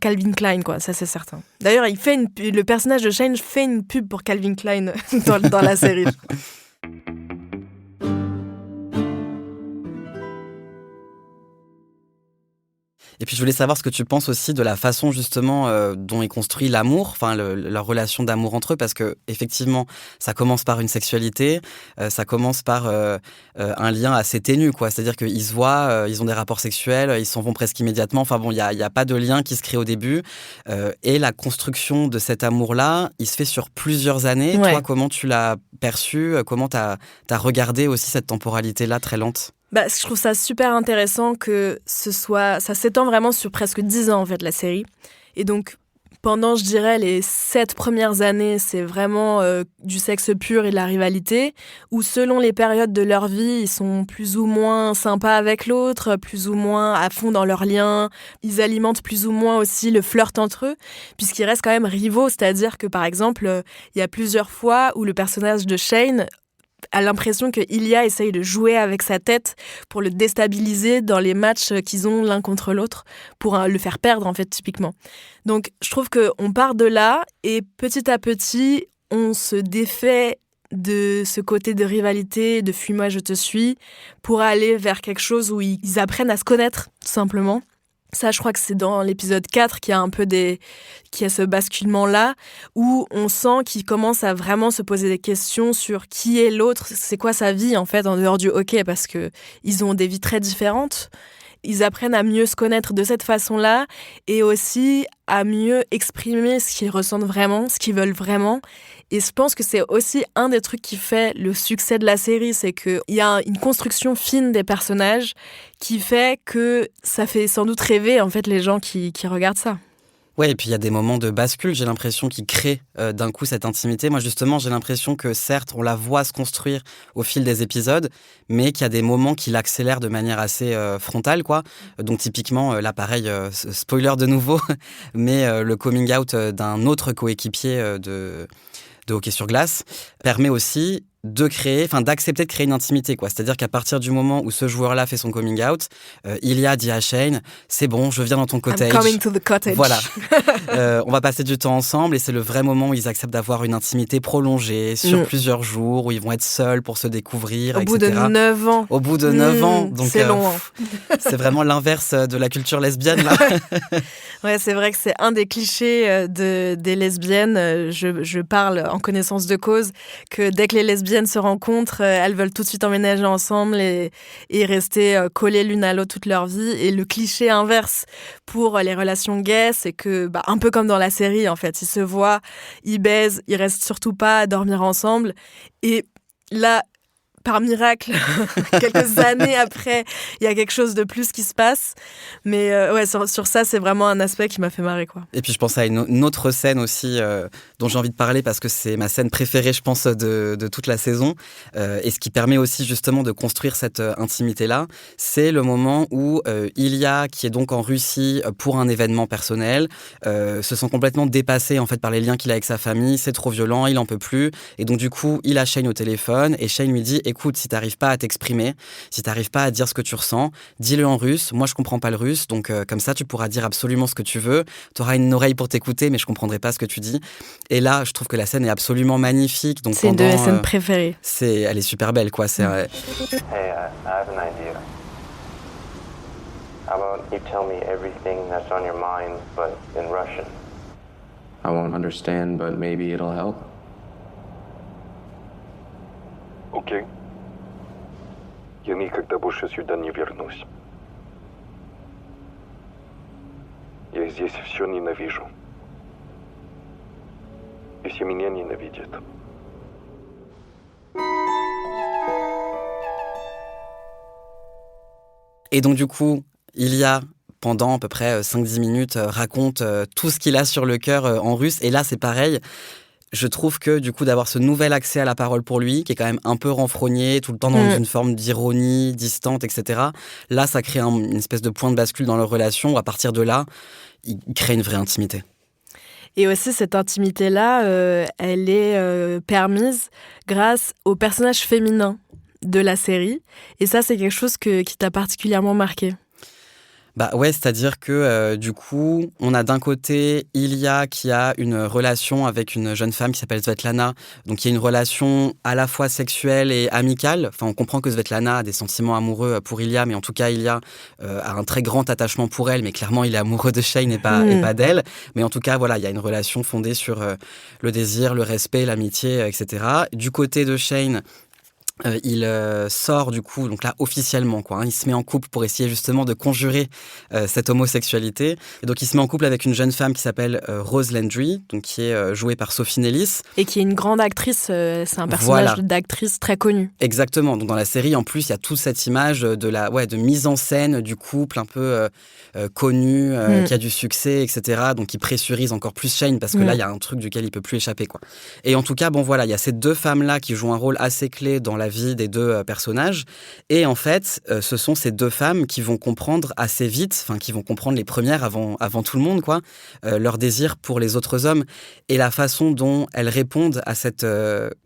Calvin Klein, quoi. Ça, c'est certain. D'ailleurs, le personnage de Shane fait une pub pour Calvin Klein dans la série. Et puis je voulais savoir ce que tu penses aussi de la façon justement dont est construit l'amour, enfin leur relation d'amour entre eux, parce que effectivement ça commence par une sexualité, ça commence par un lien assez ténu, quoi. C'est-à-dire qu'ils se voient, ils ont des rapports sexuels, ils s'en vont presque immédiatement. Enfin bon, il y a pas de lien qui se crée au début. Et la construction de cet amour-là, il se fait sur plusieurs années. Ouais. Toi, comment tu l'as perçu ? Comment t'as regardé aussi cette temporalité-là très lente ? Je trouve ça super intéressant que ça s'étend vraiment sur presque 10 ans, en fait, la série. Et donc, pendant, je dirais, les 7 premières années, c'est vraiment du sexe pur et de la rivalité, où selon les périodes de leur vie, ils sont plus ou moins sympas avec l'autre, plus ou moins à fond dans leurs liens. Ils alimentent plus ou moins aussi le flirt entre eux, puisqu'ils restent quand même rivaux. C'est-à-dire que, par exemple, il y a plusieurs fois où le personnage de Shane a l'impression que Ilya essaye de jouer avec sa tête pour le déstabiliser dans les matchs qu'ils ont l'un contre l'autre, pour le faire perdre, en fait, typiquement. Donc, je trouve qu'on part de là, et petit à petit, on se défait de ce côté de rivalité, de « fuis-moi, je te suis », pour aller vers quelque chose où ils apprennent à se connaître, tout simplement. Ça, je crois que c'est dans l'épisode 4 qu'il y a un peu qu'il y a ce basculement-là, où on sent qu'ils commencent à vraiment se poser des questions sur qui est l'autre, c'est quoi sa vie, en fait, en dehors du hockey, parce qu'ils ont des vies très différentes. Ils apprennent à mieux se connaître de cette façon-là, et aussi à mieux exprimer ce qu'ils ressentent vraiment, ce qu'ils veulent vraiment. Et je pense que c'est aussi un des trucs qui fait le succès de la série, c'est qu'il y a une construction fine des personnages qui fait que ça fait sans doute rêver, en fait, les gens qui regardent ça. Ouais, et puis il y a des moments de bascule, j'ai l'impression, qui créent d'un coup cette intimité. Moi, justement, j'ai l'impression que certes, on la voit se construire au fil des épisodes, mais qu'il y a des moments qui l'accélèrent de manière assez frontale, quoi. Donc typiquement, là, pareil, spoiler de nouveau, mais le coming out d'un autre coéquipier de hockey sur glace permet aussi d'accepter de créer une intimité, quoi. C'est-à-dire qu'à partir du moment où ce joueur-là fait son coming out, Ilya dit à Shane, c'est bon, je viens dans ton cottage. I'm coming to the cottage. Voilà. On va passer du temps ensemble et c'est le vrai moment où ils acceptent d'avoir une intimité prolongée sur plusieurs jours, où ils vont être seuls pour se découvrir, etc. Au bout de 9 ans. Au bout de 9 ans. Donc, c'est long. Hein. C'est vraiment l'inverse de la culture lesbienne, là. Ouais, c'est vrai que c'est un des clichés des lesbiennes. Je parle en connaissance de cause que dès que les lesbiennes se rencontrent, elles veulent tout de suite emménager ensemble et rester collées l'une à l'autre toute leur vie. Et le cliché inverse pour les relations gays, c'est que, un peu comme dans la série, en fait, ils se voient, ils baisent, ils restent surtout pas à dormir ensemble. Et là, par miracle, quelques années après, il y a quelque chose de plus qui se passe. Mais ouais, sur ça, c'est vraiment un aspect qui m'a fait marrer, quoi. Et puis je pense à une autre scène aussi dont j'ai envie de parler parce que c'est ma scène préférée, je pense, de toute la saison. Et ce qui permet aussi justement de construire cette intimité-là, c'est le moment où Ilya, qui est donc en Russie pour un événement personnel, se sent complètement dépassé en fait par les liens qu'il a avec sa famille. C'est trop violent, il en peut plus. Et donc du coup, il a Shane au téléphone et Shane lui dit, écoute, si t'arrives pas à t'exprimer, si t'arrives pas à dire ce que tu ressens, dis-le en russe. Moi, je comprends pas le russe, donc comme ça, tu pourras dire absolument ce que tu veux. T'auras une oreille pour t'écouter, mais je comprendrai pas ce que tu dis. Et là, je trouve que la scène est absolument magnifique. Donc c'est une de mes scènes préférées. Elle est super belle, quoi. Hey, I have an idea. How about you tell me everything that's on your mind, but in Russian? I won't understand, but maybe it'll help. Окей. Я никогда больше сюда не вернусь. Я здесь все ненавижу. И все меня ненавидят. Et donc du coup, Ilya, pendant à peu près 5-10 minutes, raconte tout ce qu'il a sur le cœur en russe. Et là, c'est pareil. Je trouve que du coup d'avoir ce nouvel accès à la parole pour lui, qui est quand même un peu renfrogné, tout le temps dans une forme d'ironie, distante, etc. Là, ça crée une espèce de point de bascule dans leur relation, où à partir de là, il crée une vraie intimité. Et aussi, cette intimité-là, elle est permise grâce aux personnages féminins de la série. Et ça, c'est quelque chose qui t'a particulièrement marqué. Bah ouais, c'est-à-dire que du coup, on a d'un côté Ilya qui a une relation avec une jeune femme qui s'appelle Svetlana, donc il y a une relation à la fois sexuelle et amicale. Enfin, on comprend que Svetlana a des sentiments amoureux pour Ilya, mais en tout cas, Ilya a un très grand attachement pour elle, mais clairement, il est amoureux de Shane et pas d'elle. Mais en tout cas, voilà, il y a une relation fondée sur le désir, le respect, l'amitié, etc. Du côté de Shane, il sort du coup, donc là officiellement quoi, il se met en couple pour essayer justement de conjurer cette homosexualité. Et donc il se met en couple avec une jeune femme qui s'appelle Rose Landry, donc qui est jouée par Sophie Nellis. Et qui est une grande actrice, c'est un personnage d'actrice très connu. Exactement, donc dans la série en plus il y a toute cette image de mise en scène du couple un peu connu, qui a du succès, etc. Donc qui pressurise encore plus Shane parce que là il y a un truc duquel il peut plus échapper quoi. Et en tout cas bon voilà, il y a ces deux femmes là qui jouent un rôle assez clé dans la vie des deux personnages. Et en fait, ce sont ces deux femmes qui vont comprendre assez vite, enfin qui vont comprendre les premières avant tout le monde, quoi, leur désir pour les autres hommes et la façon dont elles répondent à cette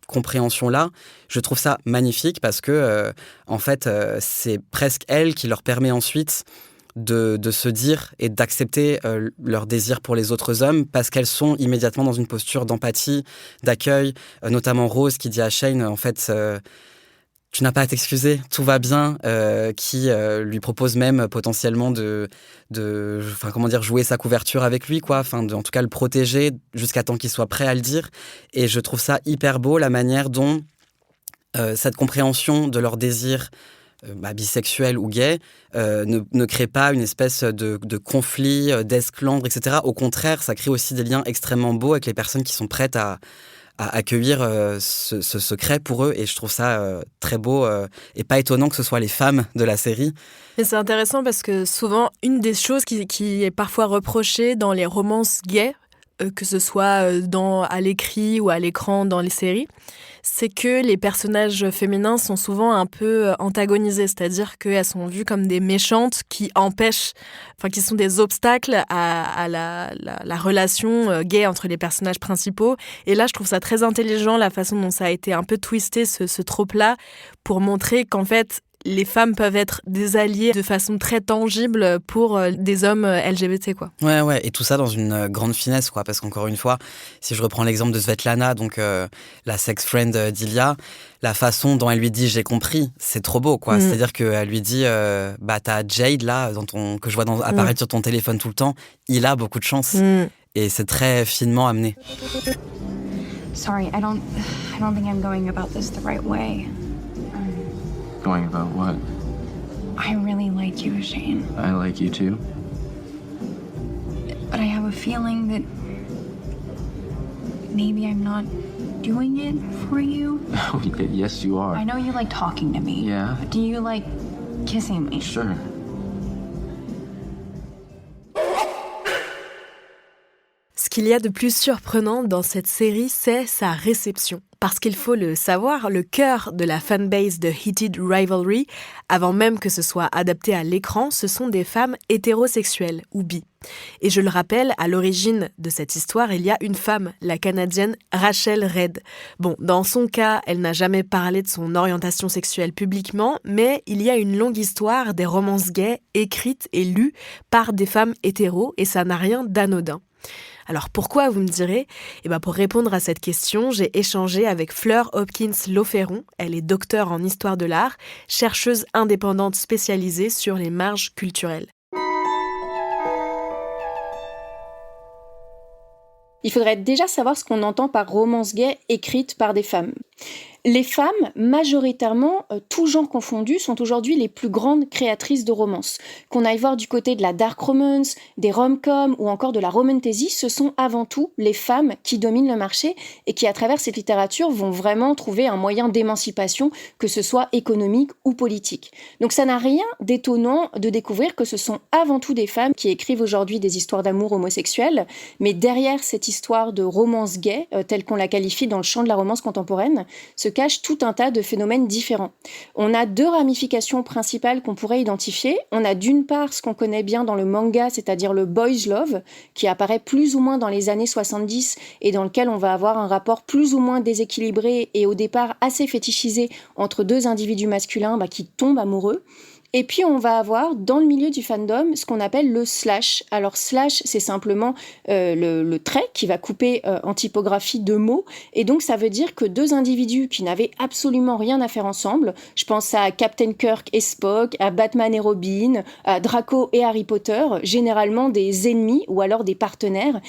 compréhension-là. Je trouve ça magnifique parce que, en fait, c'est presque elle qui leur permet ensuite de se dire et d'accepter leur désir pour les autres hommes parce qu'elles sont immédiatement dans une posture d'empathie, d'accueil, notamment Rose qui dit à Shane, en fait... tu n'as pas à t'excuser, tout va bien, qui lui propose même potentiellement de jouer sa couverture avec lui, quoi, en tout cas le protéger jusqu'à temps qu'il soit prêt à le dire. Et je trouve ça hyper beau, la manière dont cette compréhension de leur désir bisexuel ou gay ne crée pas une espèce de conflit, d'esclandre, etc. Au contraire, ça crée aussi des liens extrêmement beaux avec les personnes qui sont prêtes à accueillir ce secret pour eux, et je trouve ça très beau et pas étonnant que ce soit les femmes de la série. Mais c'est intéressant parce que souvent, une des choses qui est parfois reprochée dans les romances gays, que ce soit à l'écrit ou à l'écran dans les séries, c'est que les personnages féminins sont souvent un peu antagonisés, c'est-à-dire qu'elles sont vues comme des méchantes qui empêchent, qui sont des obstacles à la relation gay entre les personnages principaux. Et là, je trouve ça très intelligent, la façon dont ça a été un peu twisté, ce trope-là, pour montrer qu'en fait, les femmes peuvent être des alliés de façon très tangible pour des hommes LGBT, quoi. Ouais, et tout ça dans une grande finesse, quoi, parce qu'encore une fois, si je reprends l'exemple de Svetlana, donc la sex friend d'Ilya, la façon dont elle lui dit « j'ai compris », c'est trop beau, quoi. C'est-à-dire qu'elle lui dit t'as Jade, là, que je vois apparaître sur ton téléphone tout le temps, il a beaucoup de chance. Et c'est très finement amené. Sorry, I don't think I'm going about this the right way. Going about what? I really like you, Shane. I like you too. But I have a feeling that maybe I'm not doing it for you. Yes, you are. I know you like talking to me. Yeah. But do you like kissing me? Sure. Ce qu'il y a de plus surprenant dans cette série, c'est sa réception. Parce qu'il faut le savoir, le cœur de la fanbase de Heated Rivalry, avant même que ce soit adapté à l'écran, ce sont des femmes hétérosexuelles ou bi. Et je le rappelle, à l'origine de cette histoire, il y a une femme, la Canadienne Rachel Red. Bon, dans son cas, elle n'a jamais parlé de son orientation sexuelle publiquement, mais il y a une longue histoire des romances gays écrites et lues par des femmes hétéros, et ça n'a rien d'anodin. Alors pourquoi, vous me direz ? Pour répondre à cette question, j'ai échangé avec Fleur Hopkins-Lauferron. Elle est docteure en histoire de l'art, chercheuse indépendante spécialisée sur les marges culturelles. Il faudrait déjà savoir ce qu'on entend par romance gay écrite par des femmes. Les femmes, majoritairement, tous genres confondus, sont aujourd'hui les plus grandes créatrices de romances. Qu'on aille voir du côté de la dark romance, des rom-coms ou encore de la romantasy, ce sont avant tout les femmes qui dominent le marché et qui, à travers cette littérature, vont vraiment trouver un moyen d'émancipation, que ce soit économique ou politique. Donc ça n'a rien d'étonnant de découvrir que ce sont avant tout des femmes qui écrivent aujourd'hui des histoires d'amour homosexuelles, mais derrière cette histoire de romance gay, telle qu'on la qualifie dans le champ de la romance contemporaine, se cache tout un tas de phénomènes différents. On a 2 ramifications principales qu'on pourrait identifier. On a d'une part ce qu'on connaît bien dans le manga, c'est-à-dire le boys love, qui apparaît plus ou moins dans les années 70 et dans lequel on va avoir un rapport plus ou moins déséquilibré et au départ assez fétichisé entre 2 individus masculins qui tombent amoureux. Et puis on va avoir dans le milieu du fandom ce qu'on appelle le slash. Alors slash, c'est simplement le trait qui va couper en typographie 2 mots. Et donc ça veut dire que 2 individus qui n'avaient absolument rien à faire ensemble, je pense à Captain Kirk et Spock, à Batman et Robin, à Draco et Harry Potter, généralement des ennemis ou alors des partenaires,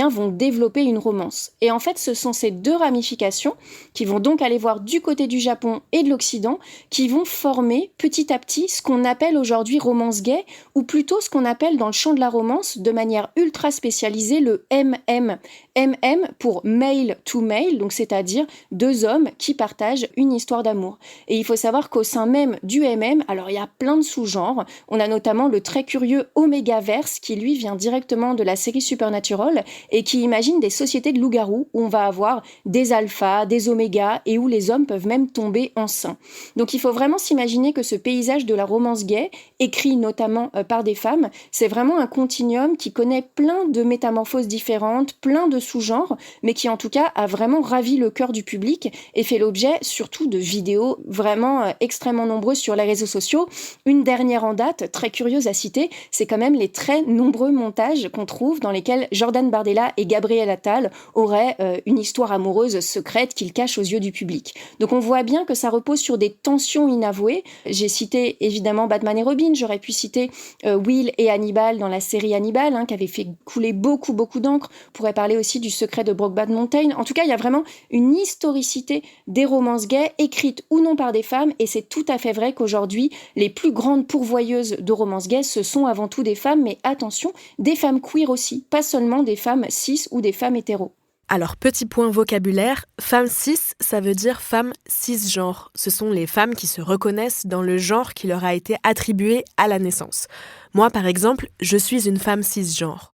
vont développer une romance. Et en fait, ce sont ces 2 ramifications qui vont donc aller voir du côté du Japon et de l'Occident, qui vont former petit à petit ce qu'on appelle aujourd'hui romance gay, ou plutôt ce qu'on appelle dans le champ de la romance, de manière ultra spécialisée, le MM. MM pour male to male, donc c'est-à-dire 2 hommes qui partagent une histoire d'amour. Et il faut savoir qu'au sein même du MM, alors il y a plein de sous-genres. On a notamment le très curieux Omegaverse, qui lui vient directement de la série Supernatural, et qui imagine des sociétés de loups-garous, où on va avoir des alphas, des omégas, et où les hommes peuvent même tomber enceints. Donc il faut vraiment s'imaginer que ce paysage de la romance gay, écrit notamment par des femmes, c'est vraiment un continuum qui connaît plein de métamorphoses différentes, plein de sous-genres, mais qui en tout cas a vraiment ravi le cœur du public et fait l'objet surtout de vidéos vraiment extrêmement nombreuses sur les réseaux sociaux. Une dernière en date, très curieuse à citer, c'est quand même les très nombreux montages qu'on trouve dans lesquels Jordan Bardella et Gabriel Attal auraient une histoire amoureuse secrète qu'ils cachent aux yeux du public. Donc on voit bien que ça repose sur des tensions inavouées. J'ai cité évidemment Batman et Robin, j'aurais pu citer Will et Hannibal dans la série Hannibal, qui avait fait couler beaucoup d'encre. On pourrait parler aussi du secret de Brokeback Mountain. En tout cas, il y a vraiment une historicité des romances gays, écrites ou non par des femmes, et c'est tout à fait vrai qu'aujourd'hui, les plus grandes pourvoyeuses de romances gays, ce sont avant tout des femmes, mais attention, des femmes queer aussi, pas seulement des femmes cis ou des femmes hétéros. Alors, petit point vocabulaire, femme cis, ça veut dire femme cisgenre. Ce sont les femmes qui se reconnaissent dans le genre qui leur a été attribué à la naissance. Moi, par exemple, je suis une femme cisgenre.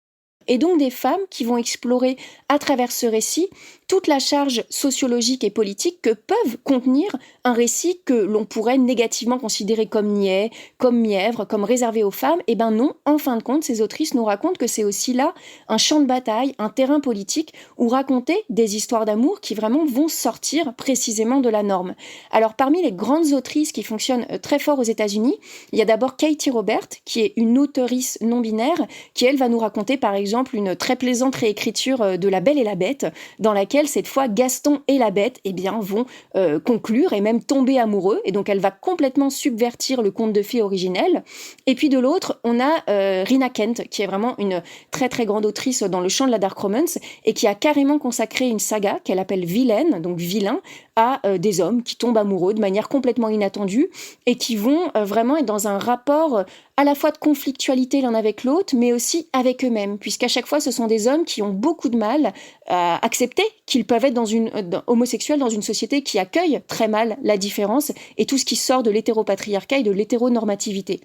Et donc des femmes qui vont explorer à travers ce récit toute la charge sociologique et politique que peuvent contenir un récit que l'on pourrait négativement considérer comme niais, comme mièvre, comme réservé aux femmes. Eh ben non, en fin de compte, ces autrices nous racontent que c'est aussi là un champ de bataille, un terrain politique où raconter des histoires d'amour qui vraiment vont sortir précisément de la norme. Alors parmi les grandes autrices qui fonctionnent très fort aux États-Unis, il y a d'abord Katie Robert, qui est une auteurice non-binaire, qui elle va nous raconter par exemple une très plaisante réécriture de La Belle et la Bête, dans laquelle cette fois Gaston et la Bête vont conclure et même tomber amoureux, et donc elle va complètement subvertir le conte de fées originel. Et puis de l'autre, on a Rina Kent, qui est vraiment une très très grande autrice dans le champ de la dark romance, et qui a carrément consacré une saga qu'elle appelle Vilaine, donc vilain, à des hommes qui tombent amoureux de manière complètement inattendue, et qui vont vraiment être dans un rapport à la fois de conflictualité l'un avec l'autre, mais aussi avec eux-mêmes, puisqu'à chaque fois, ce sont des hommes qui ont beaucoup de mal à accepter qu'ils peuvent être homosexuels dans une société qui accueille très mal la différence et tout ce qui sort de l'hétéropatriarcat et de l'hétéronormativité.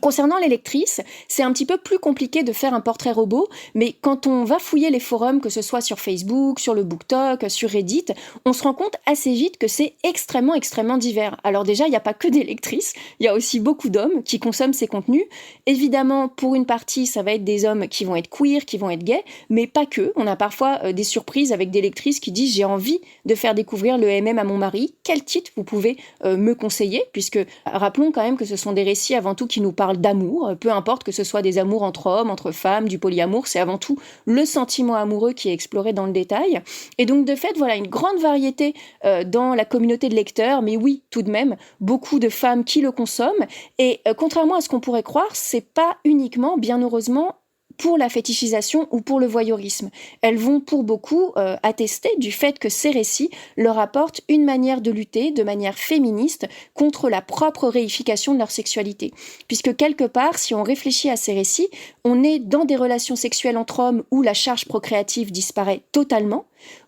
Concernant les lectrices, c'est un petit peu plus compliqué de faire un portrait robot, mais quand on va fouiller les forums, que ce soit sur Facebook, sur le BookTok, sur Reddit, on se rend compte assez vite que c'est extrêmement divers. Alors déjà, il n'y a pas que des lectrices, il y a aussi beaucoup d'hommes qui consomment ces contenus. Évidemment, pour une partie, ça va être des hommes qui vont être queer, qui vont être gays, mais pas que. On a parfois des surprises avec des lectrices qui disent « j'ai envie de faire découvrir le MM à mon mari, quel titre vous pouvez me conseiller ?» Puisque rappelons quand même que ce sont des récits avant tout qui nous parle d'amour, peu importe que ce soit des amours entre hommes, entre femmes, du polyamour, c'est avant tout le sentiment amoureux qui est exploré dans le détail. Et donc de fait, voilà une grande variété dans la communauté de lecteurs, mais oui, tout de même, beaucoup de femmes qui le consomment. Et contrairement à ce qu'on pourrait croire, c'est pas uniquement, bien heureusement, pour la fétichisation ou pour le voyeurisme. Elles vont pour beaucoup attester du fait que ces récits leur apportent une manière de lutter de manière féministe contre la propre réification de leur sexualité. Puisque quelque part, si on réfléchit à ces récits, on est dans des relations sexuelles entre hommes où la charge procréative disparaît totalement.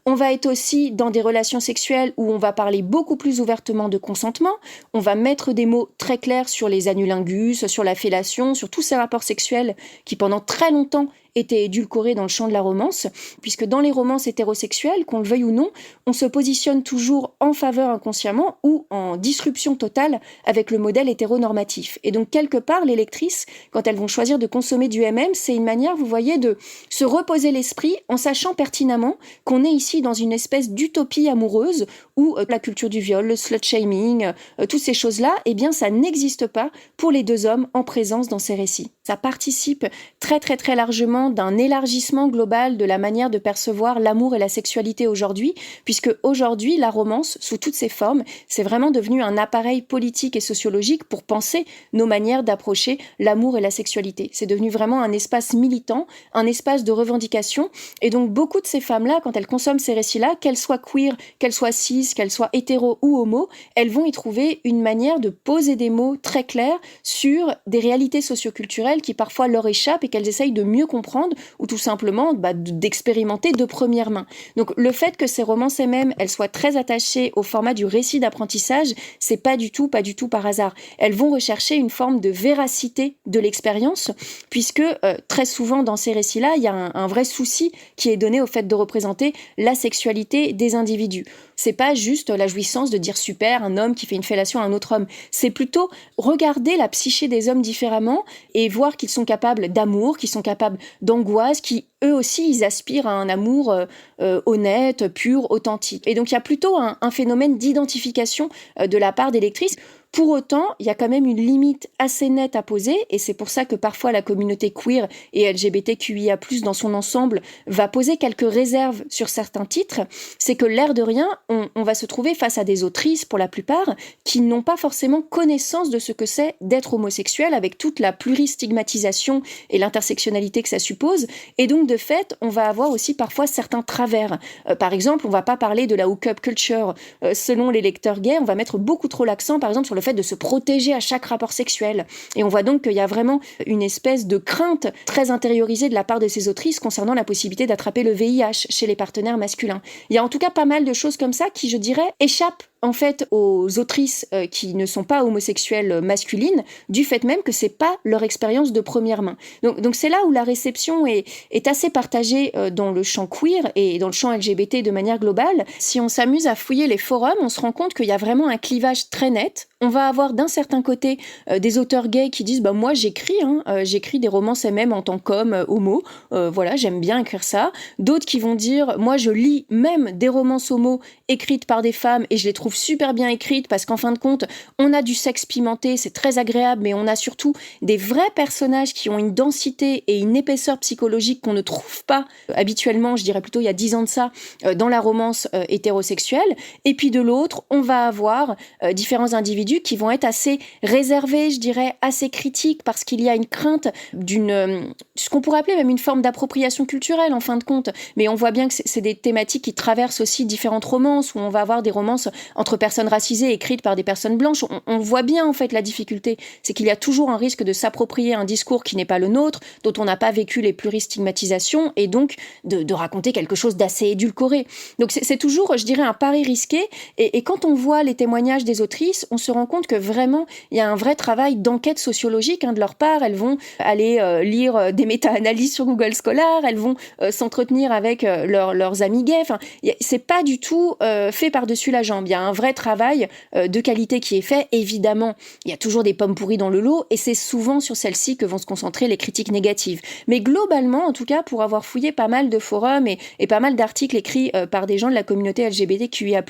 On va être aussi dans des relations sexuelles où on va parler beaucoup plus ouvertement de consentement, on va mettre des mots très clairs sur les annulingus, sur la fellation, sur tous ces rapports sexuels qui pendant très longtemps été édulcoré dans le champ de la romance, puisque dans les romances hétérosexuelles, qu'on le veuille ou non, on se positionne toujours en faveur inconsciemment ou en disruption totale avec le modèle hétéronormatif. Et donc, quelque part, les lectrices, quand elles vont choisir de consommer du MM, c'est une manière, vous voyez, de se reposer l'esprit en sachant pertinemment qu'on est ici dans une espèce d'utopie amoureuse où la culture du viol, le slut-shaming, toutes ces choses-là, eh bien, ça n'existe pas pour les deux hommes en présence dans ces récits. Ça participe très très très largement d'un élargissement global de la manière de percevoir l'amour et la sexualité aujourd'hui, puisque aujourd'hui, la romance, sous toutes ses formes, c'est vraiment devenu un appareil politique et sociologique pour penser nos manières d'approcher l'amour et la sexualité. C'est devenu vraiment un espace militant, un espace de revendication, et donc beaucoup de ces femmes-là, quand elles consomment ces récits-là, qu'elles soient queer, qu'elles soient cis, qu'elles soient hétéro ou homo, elles vont y trouver une manière de poser des mots très clairs sur des réalités socioculturelles qui parfois leur échappent et qu'elles essayent de mieux comprendre ou tout simplement d'expérimenter de première main. Donc le fait que ces romances MM, elles soient très attachées au format du récit d'apprentissage, c'est pas du tout par hasard. Elles vont rechercher une forme de véracité de l'expérience, puisque très souvent dans ces récits-là, il y a un vrai souci qui est donné au fait de représenter la sexualité des individus. C'est pas juste la jouissance de dire super, un homme qui fait une fellation à un autre homme. C'est plutôt regarder la psyché des hommes différemment et voir qu'ils sont capables d'amour, qu'ils sont capables d'angoisse, qui eux aussi ils aspirent à un amour honnête, pur, authentique. Et donc il y a plutôt un phénomène d'identification de la part des lectrices. Pour autant, il y a quand même une limite assez nette à poser, et c'est pour ça que parfois la communauté queer et LGBTQIA+, dans son ensemble, va poser quelques réserves sur certains titres. C'est que l'air de rien, on va se trouver face à des autrices, pour la plupart, qui n'ont pas forcément connaissance de ce que c'est d'être homosexuel, avec toute la pluristigmatisation et l'intersectionnalité que ça suppose. Et donc, de fait, on va avoir aussi parfois certains travers. Par exemple, on va pas parler de la hook-up culture. Selon les lecteurs gays, on va mettre beaucoup trop l'accent, par exemple, sur le fait de se protéger à chaque rapport sexuel. Et on voit donc qu'il y a vraiment une espèce de crainte très intériorisée de la part de ces autrices concernant la possibilité d'attraper le VIH chez les partenaires masculins. Il y a en tout cas pas mal de choses comme ça qui, je dirais, échappent en fait aux autrices qui ne sont pas homosexuelles masculines, du fait même que c'est pas leur expérience de première main. Donc c'est là où la réception est assez partagée dans le champ queer et dans le champ LGBT de manière globale. Si on s'amuse à fouiller les forums, on se rend compte qu'il y a vraiment un clivage très net. On va avoir d'un certain côté des auteurs gays qui disent moi j'écris des romances MM en tant qu'homme homo, voilà, j'aime bien écrire ça. D'autres qui vont dire moi je lis même des romances homo écrites par des femmes et je les trouve super bien écrites parce qu'en fin de compte on a du sexe pimenté, c'est très agréable, mais on a surtout des vrais personnages qui ont une densité et une épaisseur psychologique qu'on ne trouve pas habituellement, je dirais plutôt il y a 10 ans de ça, dans la romance hétérosexuelle. Et puis de l'autre, on va avoir différents individus qui vont être assez réservés, je dirais, assez critiques, parce qu'il y a une crainte d'une, ce qu'on pourrait appeler même une forme d'appropriation culturelle en fin de compte. Mais on voit bien que c'est des thématiques qui traversent aussi différentes romances, où on va avoir des romances entre personnes racisées écrites par des personnes blanches. On voit bien en fait la difficulté, c'est qu'il y a toujours un risque de s'approprier un discours qui n'est pas le nôtre, dont on n'a pas vécu les pluristigmatisations, et donc de raconter quelque chose d'assez édulcoré. Donc c'est toujours, je dirais, un pari risqué, et quand on voit les témoignages des autrices, on se rend compte que vraiment, il y a un vrai travail d'enquête sociologique de leur part. Elles vont aller lire des méta-analyses sur Google Scholar, elles vont s'entretenir avec leurs amis gays. Enfin, c'est pas du tout fait par-dessus la jambe. Il y a un vrai travail de qualité qui est fait. Évidemment, il y a toujours des pommes pourries dans le lot, et c'est souvent sur celles-ci que vont se concentrer les critiques négatives. Mais globalement, en tout cas, pour avoir fouillé pas mal de forums et pas mal d'articles écrits par des gens de la communauté LGBTQIA+,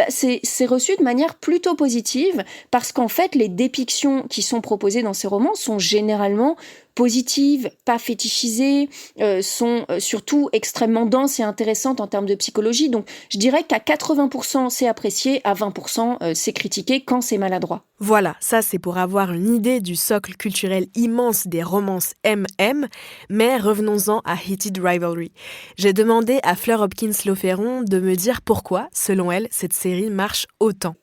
c'est reçu de manière plutôt positive, parce qu'en fait, les dépictions qui sont proposées dans ces romans sont généralement positives, pas fétichisées, sont surtout extrêmement denses et intéressantes en termes de psychologie. Donc, je dirais qu'à 80%, c'est apprécié, à 20%, c'est critiqué quand c'est maladroit. Voilà, ça c'est pour avoir une idée du socle culturel immense des romances MM, mais revenons-en à Heated Rivalry. J'ai demandé à Fleur Hopkins-Loferron de me dire pourquoi, selon elle, cette série marche autant.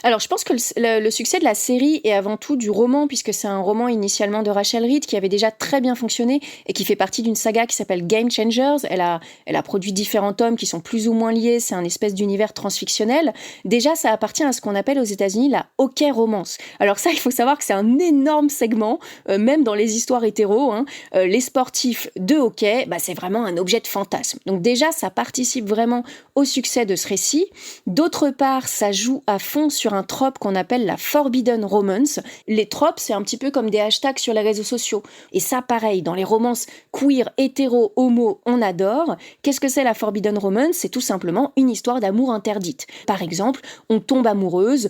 Alors, je pense que le succès de la série est avant tout du roman, puisque c'est un roman initialement de Rachel Reed qui avait déjà très bien fonctionné et qui fait partie d'une saga qui s'appelle Game Changers. Elle a produit différents tomes qui sont plus ou moins liés. C'est un espèce d'univers transfictionnel. Déjà, ça appartient à ce qu'on appelle aux États-Unis la hockey romance. Alors ça, il faut savoir que c'est un énorme segment, même dans les histoires hétéros. Les sportifs de hockey, c'est vraiment un objet de fantasme. Donc déjà, ça participe vraiment au succès de ce récit. D'autre part, ça joue à fond sur un trope qu'on appelle la forbidden romance. Les tropes, c'est un petit peu comme des hashtags sur les réseaux sociaux. Et ça, pareil, dans les romances queer, hétéro, homo, on adore. Qu'est-ce que c'est la forbidden romance ? C'est tout simplement une histoire d'amour interdite. Par exemple, on tombe amoureuse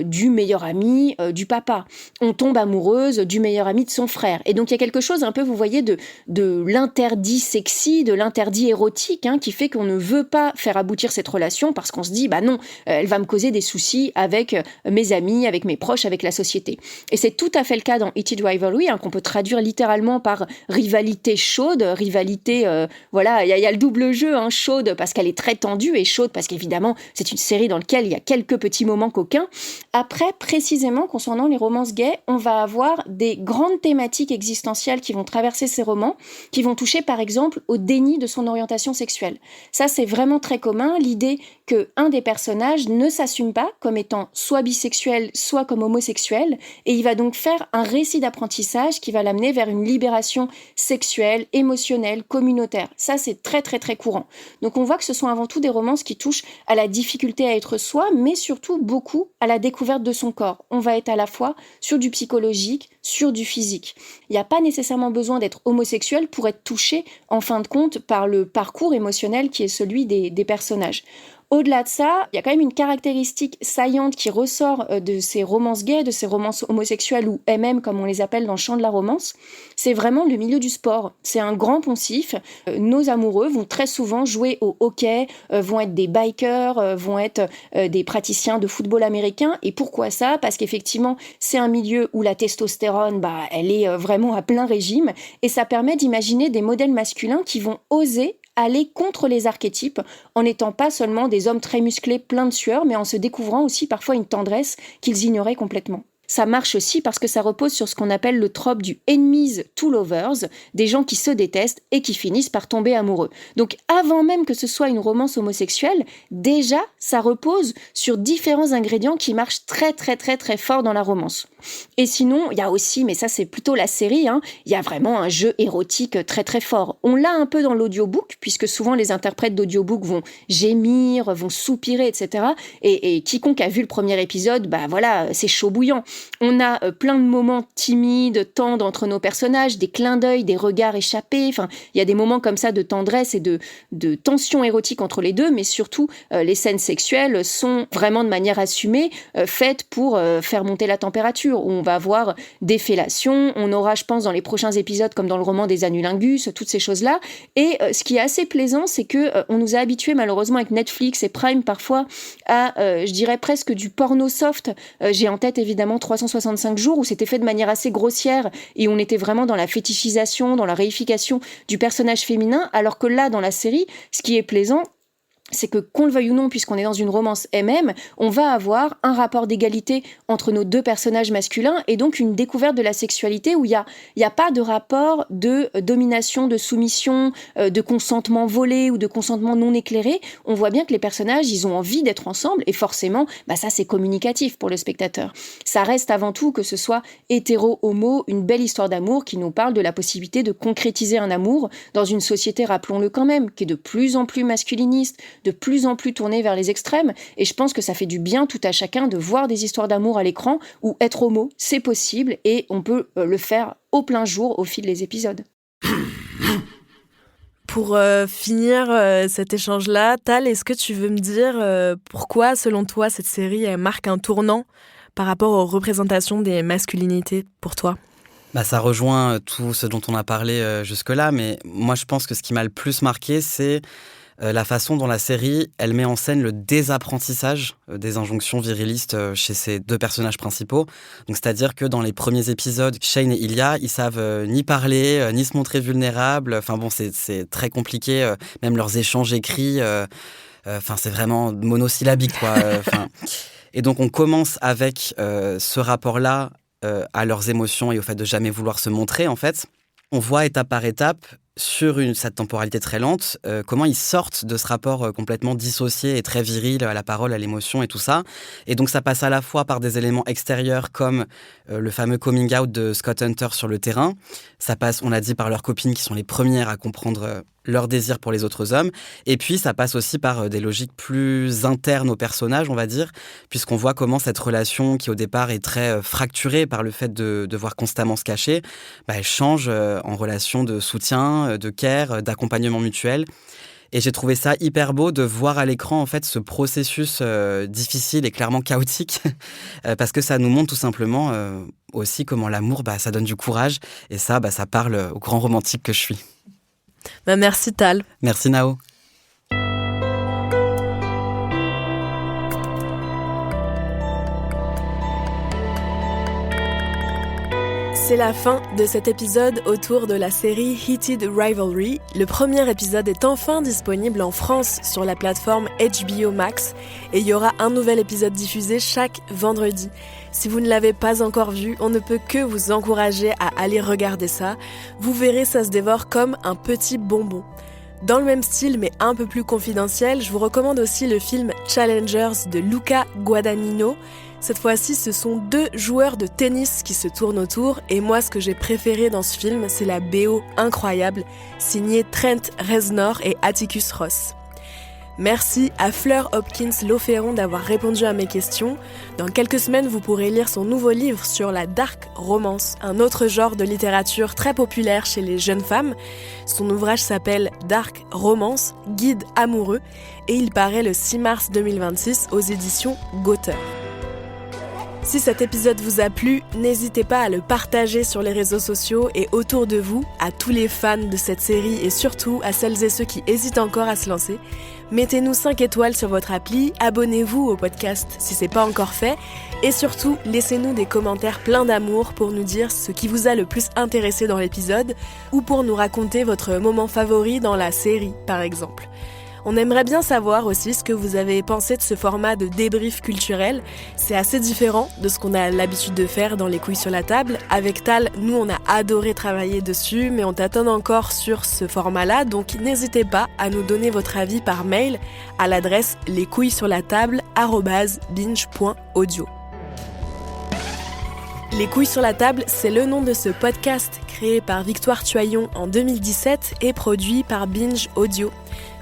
du meilleur ami du papa. On tombe amoureuse du meilleur ami de son frère. Et donc, il y a quelque chose un peu, vous voyez, de l'interdit sexy, de l'interdit érotique, qui fait qu'on ne veut pas faire aboutir cette relation parce qu'on se dit, non, elle va me causer des soucis avec mes amis, avec mes proches, avec la société. Et c'est tout à fait le cas dans Heated Rivalry, qu'on peut traduire littéralement par rivalité chaude, rivalité, il y a le double jeu, chaude parce qu'elle est très tendue et chaude parce qu'évidemment, c'est une série dans laquelle il y a quelques petits moments coquins. Après, précisément, concernant les romances gays, on va avoir des grandes thématiques existentielles qui vont traverser ces romans, qui vont toucher par exemple au déni de son orientation sexuelle. Ça, c'est vraiment très commun, l'idée qu'un des personnages ne s'assume pas comme étant soit bisexuel, soit comme homosexuel, et il va donc faire un récit d'apprentissage qui va l'amener vers une libération sexuelle, émotionnelle, communautaire. Ça, c'est très très très courant. Donc on voit que ce sont avant tout des romances qui touchent à la difficulté à être soi, mais surtout beaucoup à la découverte de son corps. On va être à la fois sur du psychologique, sur du physique. Il n'y a pas nécessairement besoin d'être homosexuel pour être touché, en fin de compte, par le parcours émotionnel qui est celui des personnages. Au-delà de ça, il y a quand même une caractéristique saillante qui ressort de ces romances gays, de ces romances homosexuelles ou MM comme on les appelle dans le champ de la romance. C'est vraiment le milieu du sport. C'est un grand poncif. Nos amoureux vont très souvent jouer au hockey, vont être des bikers, vont être des praticiens de football américain. Et pourquoi ça ? Parce qu'effectivement, c'est un milieu où la testostérone, elle est vraiment à plein régime. Et ça permet d'imaginer des modèles masculins qui vont oser aller contre les archétypes en n'étant pas seulement des hommes très musclés, pleins de sueur, mais en se découvrant aussi parfois une tendresse qu'ils ignoraient complètement. Ça marche aussi parce que ça repose sur ce qu'on appelle le trope du enemies to lovers, des gens qui se détestent et qui finissent par tomber amoureux. Donc avant même que ce soit une romance homosexuelle, déjà ça repose sur différents ingrédients qui marchent très très très très fort dans la romance. Et sinon, il y a aussi, mais ça c'est plutôt la série, il y a vraiment un jeu érotique très très fort. On l'a un peu dans l'audiobook, puisque souvent les interprètes d'audiobook vont gémir, vont soupirer, etc. Et quiconque a vu le premier épisode, c'est chaud bouillant. On a plein de moments timides, tendres entre nos personnages, des clins d'œil, des regards échappés. Enfin, il y a des moments comme ça de tendresse et de tension érotique entre les deux, mais surtout, les scènes sexuelles sont vraiment de manière assumée, faites pour faire monter la température. On va avoir des fellations, on aura, je pense, dans les prochains épisodes, comme dans le roman des Anulingus, toutes ces choses-là. Et ce qui est assez plaisant, c'est que on nous a habitués, malheureusement, avec Netflix et Prime, parfois, à, je dirais, presque du porno soft. J'ai en tête, évidemment, 365 jours, où c'était fait de manière assez grossière, et on était vraiment dans la fétichisation, dans la réification du personnage féminin, alors que là, dans la série, ce qui est plaisant, c'est que, qu'on le veuille ou non, puisqu'on est dans une romance MM, on va avoir un rapport d'égalité entre nos deux personnages masculins et donc une découverte de la sexualité où il y a pas de rapport de domination, de soumission, de consentement volé ou de consentement non éclairé. On voit bien que les personnages, ils ont envie d'être ensemble et forcément, ça c'est communicatif pour le spectateur. Ça reste avant tout, que ce soit hétéro, homo, une belle histoire d'amour qui nous parle de la possibilité de concrétiser un amour dans une société, rappelons-le quand même, qui est de plus en plus masculiniste, de plus en plus tournée vers les extrêmes, et je pense que ça fait du bien tout à chacun de voir des histoires d'amour à l'écran où être homo, c'est possible, et on peut le faire au plein jour au fil des épisodes. Pour finir cet échange-là, Tal, est-ce que tu veux me dire pourquoi, selon toi, cette série marque un tournant par rapport aux représentations des masculinités pour toi ? Ça rejoint tout ce dont on a parlé jusque-là, mais moi je pense que ce qui m'a le plus marqué, c'est la façon dont la série, elle met en scène le désapprentissage des injonctions virilistes chez ces deux personnages principaux. Donc, c'est-à-dire que dans les premiers épisodes, Shane et Ilya, ils savent ni parler, ni se montrer vulnérables. Enfin bon, c'est très compliqué, même leurs échanges écrits. c'est vraiment monosyllabique, quoi. Et donc, on commence avec ce rapport-là à leurs émotions et au fait de jamais vouloir se montrer, en fait. On voit étape par étape, sur cette temporalité très lente, comment ils sortent de ce rapport complètement dissocié et très viril à la parole, à l'émotion et tout ça. Et donc ça passe à la fois par des éléments extérieurs comme le fameux coming out de Scott Hunter sur le terrain. Ça passe, on l'a dit, par leurs copines qui sont les premières à comprendre leur désir pour les autres hommes. Et puis ça passe aussi par des logiques plus internes aux personnages, on va dire, puisqu'on voit comment cette relation qui au départ est très fracturée par le fait de devoir constamment se cacher, elle change en relation de soutien, de care, d'accompagnement mutuel. Et j'ai trouvé ça hyper beau de voir à l'écran en fait ce processus difficile et clairement chaotique parce que ça nous montre tout simplement aussi comment l'amour, ça donne du courage et ça parle au grand romantique que je suis. Merci Tal. Merci Nao. C'est la fin de cet épisode autour de la série Heated Rivalry. Le premier épisode est enfin disponible en France sur la plateforme HBO Max et il y aura un nouvel épisode diffusé chaque vendredi. Si vous ne l'avez pas encore vu, on ne peut que vous encourager à aller regarder ça. Vous verrez, ça se dévore comme un petit bonbon. Dans le même style mais un peu plus confidentiel, je vous recommande aussi le film Challengers de Luca Guadagnino. Cette fois-ci, ce sont 2 joueurs de tennis qui se tournent autour et moi, ce que j'ai préféré dans ce film, c'est la BO incroyable, signée Trent Reznor et Atticus Ross. Merci à Fleur Hopkins-Lauferron d'avoir répondu à mes questions. Dans quelques semaines, vous pourrez lire son nouveau livre sur la dark romance, un autre genre de littérature très populaire chez les jeunes femmes. Son ouvrage s'appelle Dark Romance, guide amoureux, et il paraît le 6 mars 2026 aux éditions Gauteur. Si cet épisode vous a plu, n'hésitez pas à le partager sur les réseaux sociaux et autour de vous, à tous les fans de cette série et surtout à celles et ceux qui hésitent encore à se lancer. Mettez-nous 5 étoiles sur votre appli, abonnez-vous au podcast si c'est pas encore fait et surtout laissez-nous des commentaires pleins d'amour pour nous dire ce qui vous a le plus intéressé dans l'épisode ou pour nous raconter votre moment favori dans la série par exemple. On aimerait bien savoir aussi ce que vous avez pensé de ce format de débrief culturel. C'est assez différent de ce qu'on a l'habitude de faire dans les couilles sur la table. Avec Tal, nous on a adoré travailler dessus, mais on tâtonne encore sur ce format-là, donc n'hésitez pas à nous donner votre avis par mail à l'adresse lescouillessurlatable@binge.audio. Les couilles sur la table, c'est le nom de ce podcast créé par Victoire Tuaillon en 2017 et produit par Binge Audio.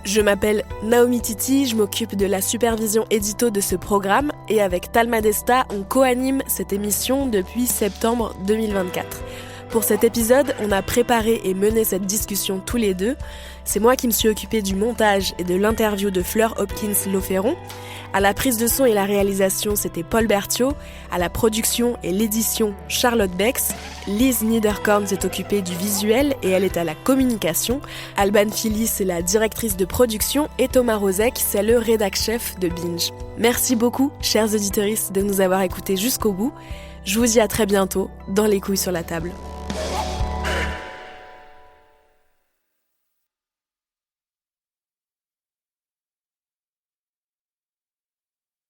Je m'appelle Naomi Titi, je m'occupe de la supervision édito de ce programme et avec Tal Madesta, on co-anime cette émission depuis septembre 2024. Pour cet épisode, on a préparé et mené cette discussion tous les deux. C'est moi qui me suis occupée du montage et de l'interview de Fleur Hopkins-Lauferron. À la prise de son et la réalisation, c'était Paul Berthiaud. À la production et l'édition, Charlotte Bex. Lise Niederkorn s'est occupée du visuel et elle est à la communication. Alban Philly, c'est la directrice de production et Thomas Rozek, c'est le rédac-chef de Binge. Merci beaucoup, chers auditeuristes, de nous avoir écoutés jusqu'au bout. Je vous dis à très bientôt dans Les couilles sur la table.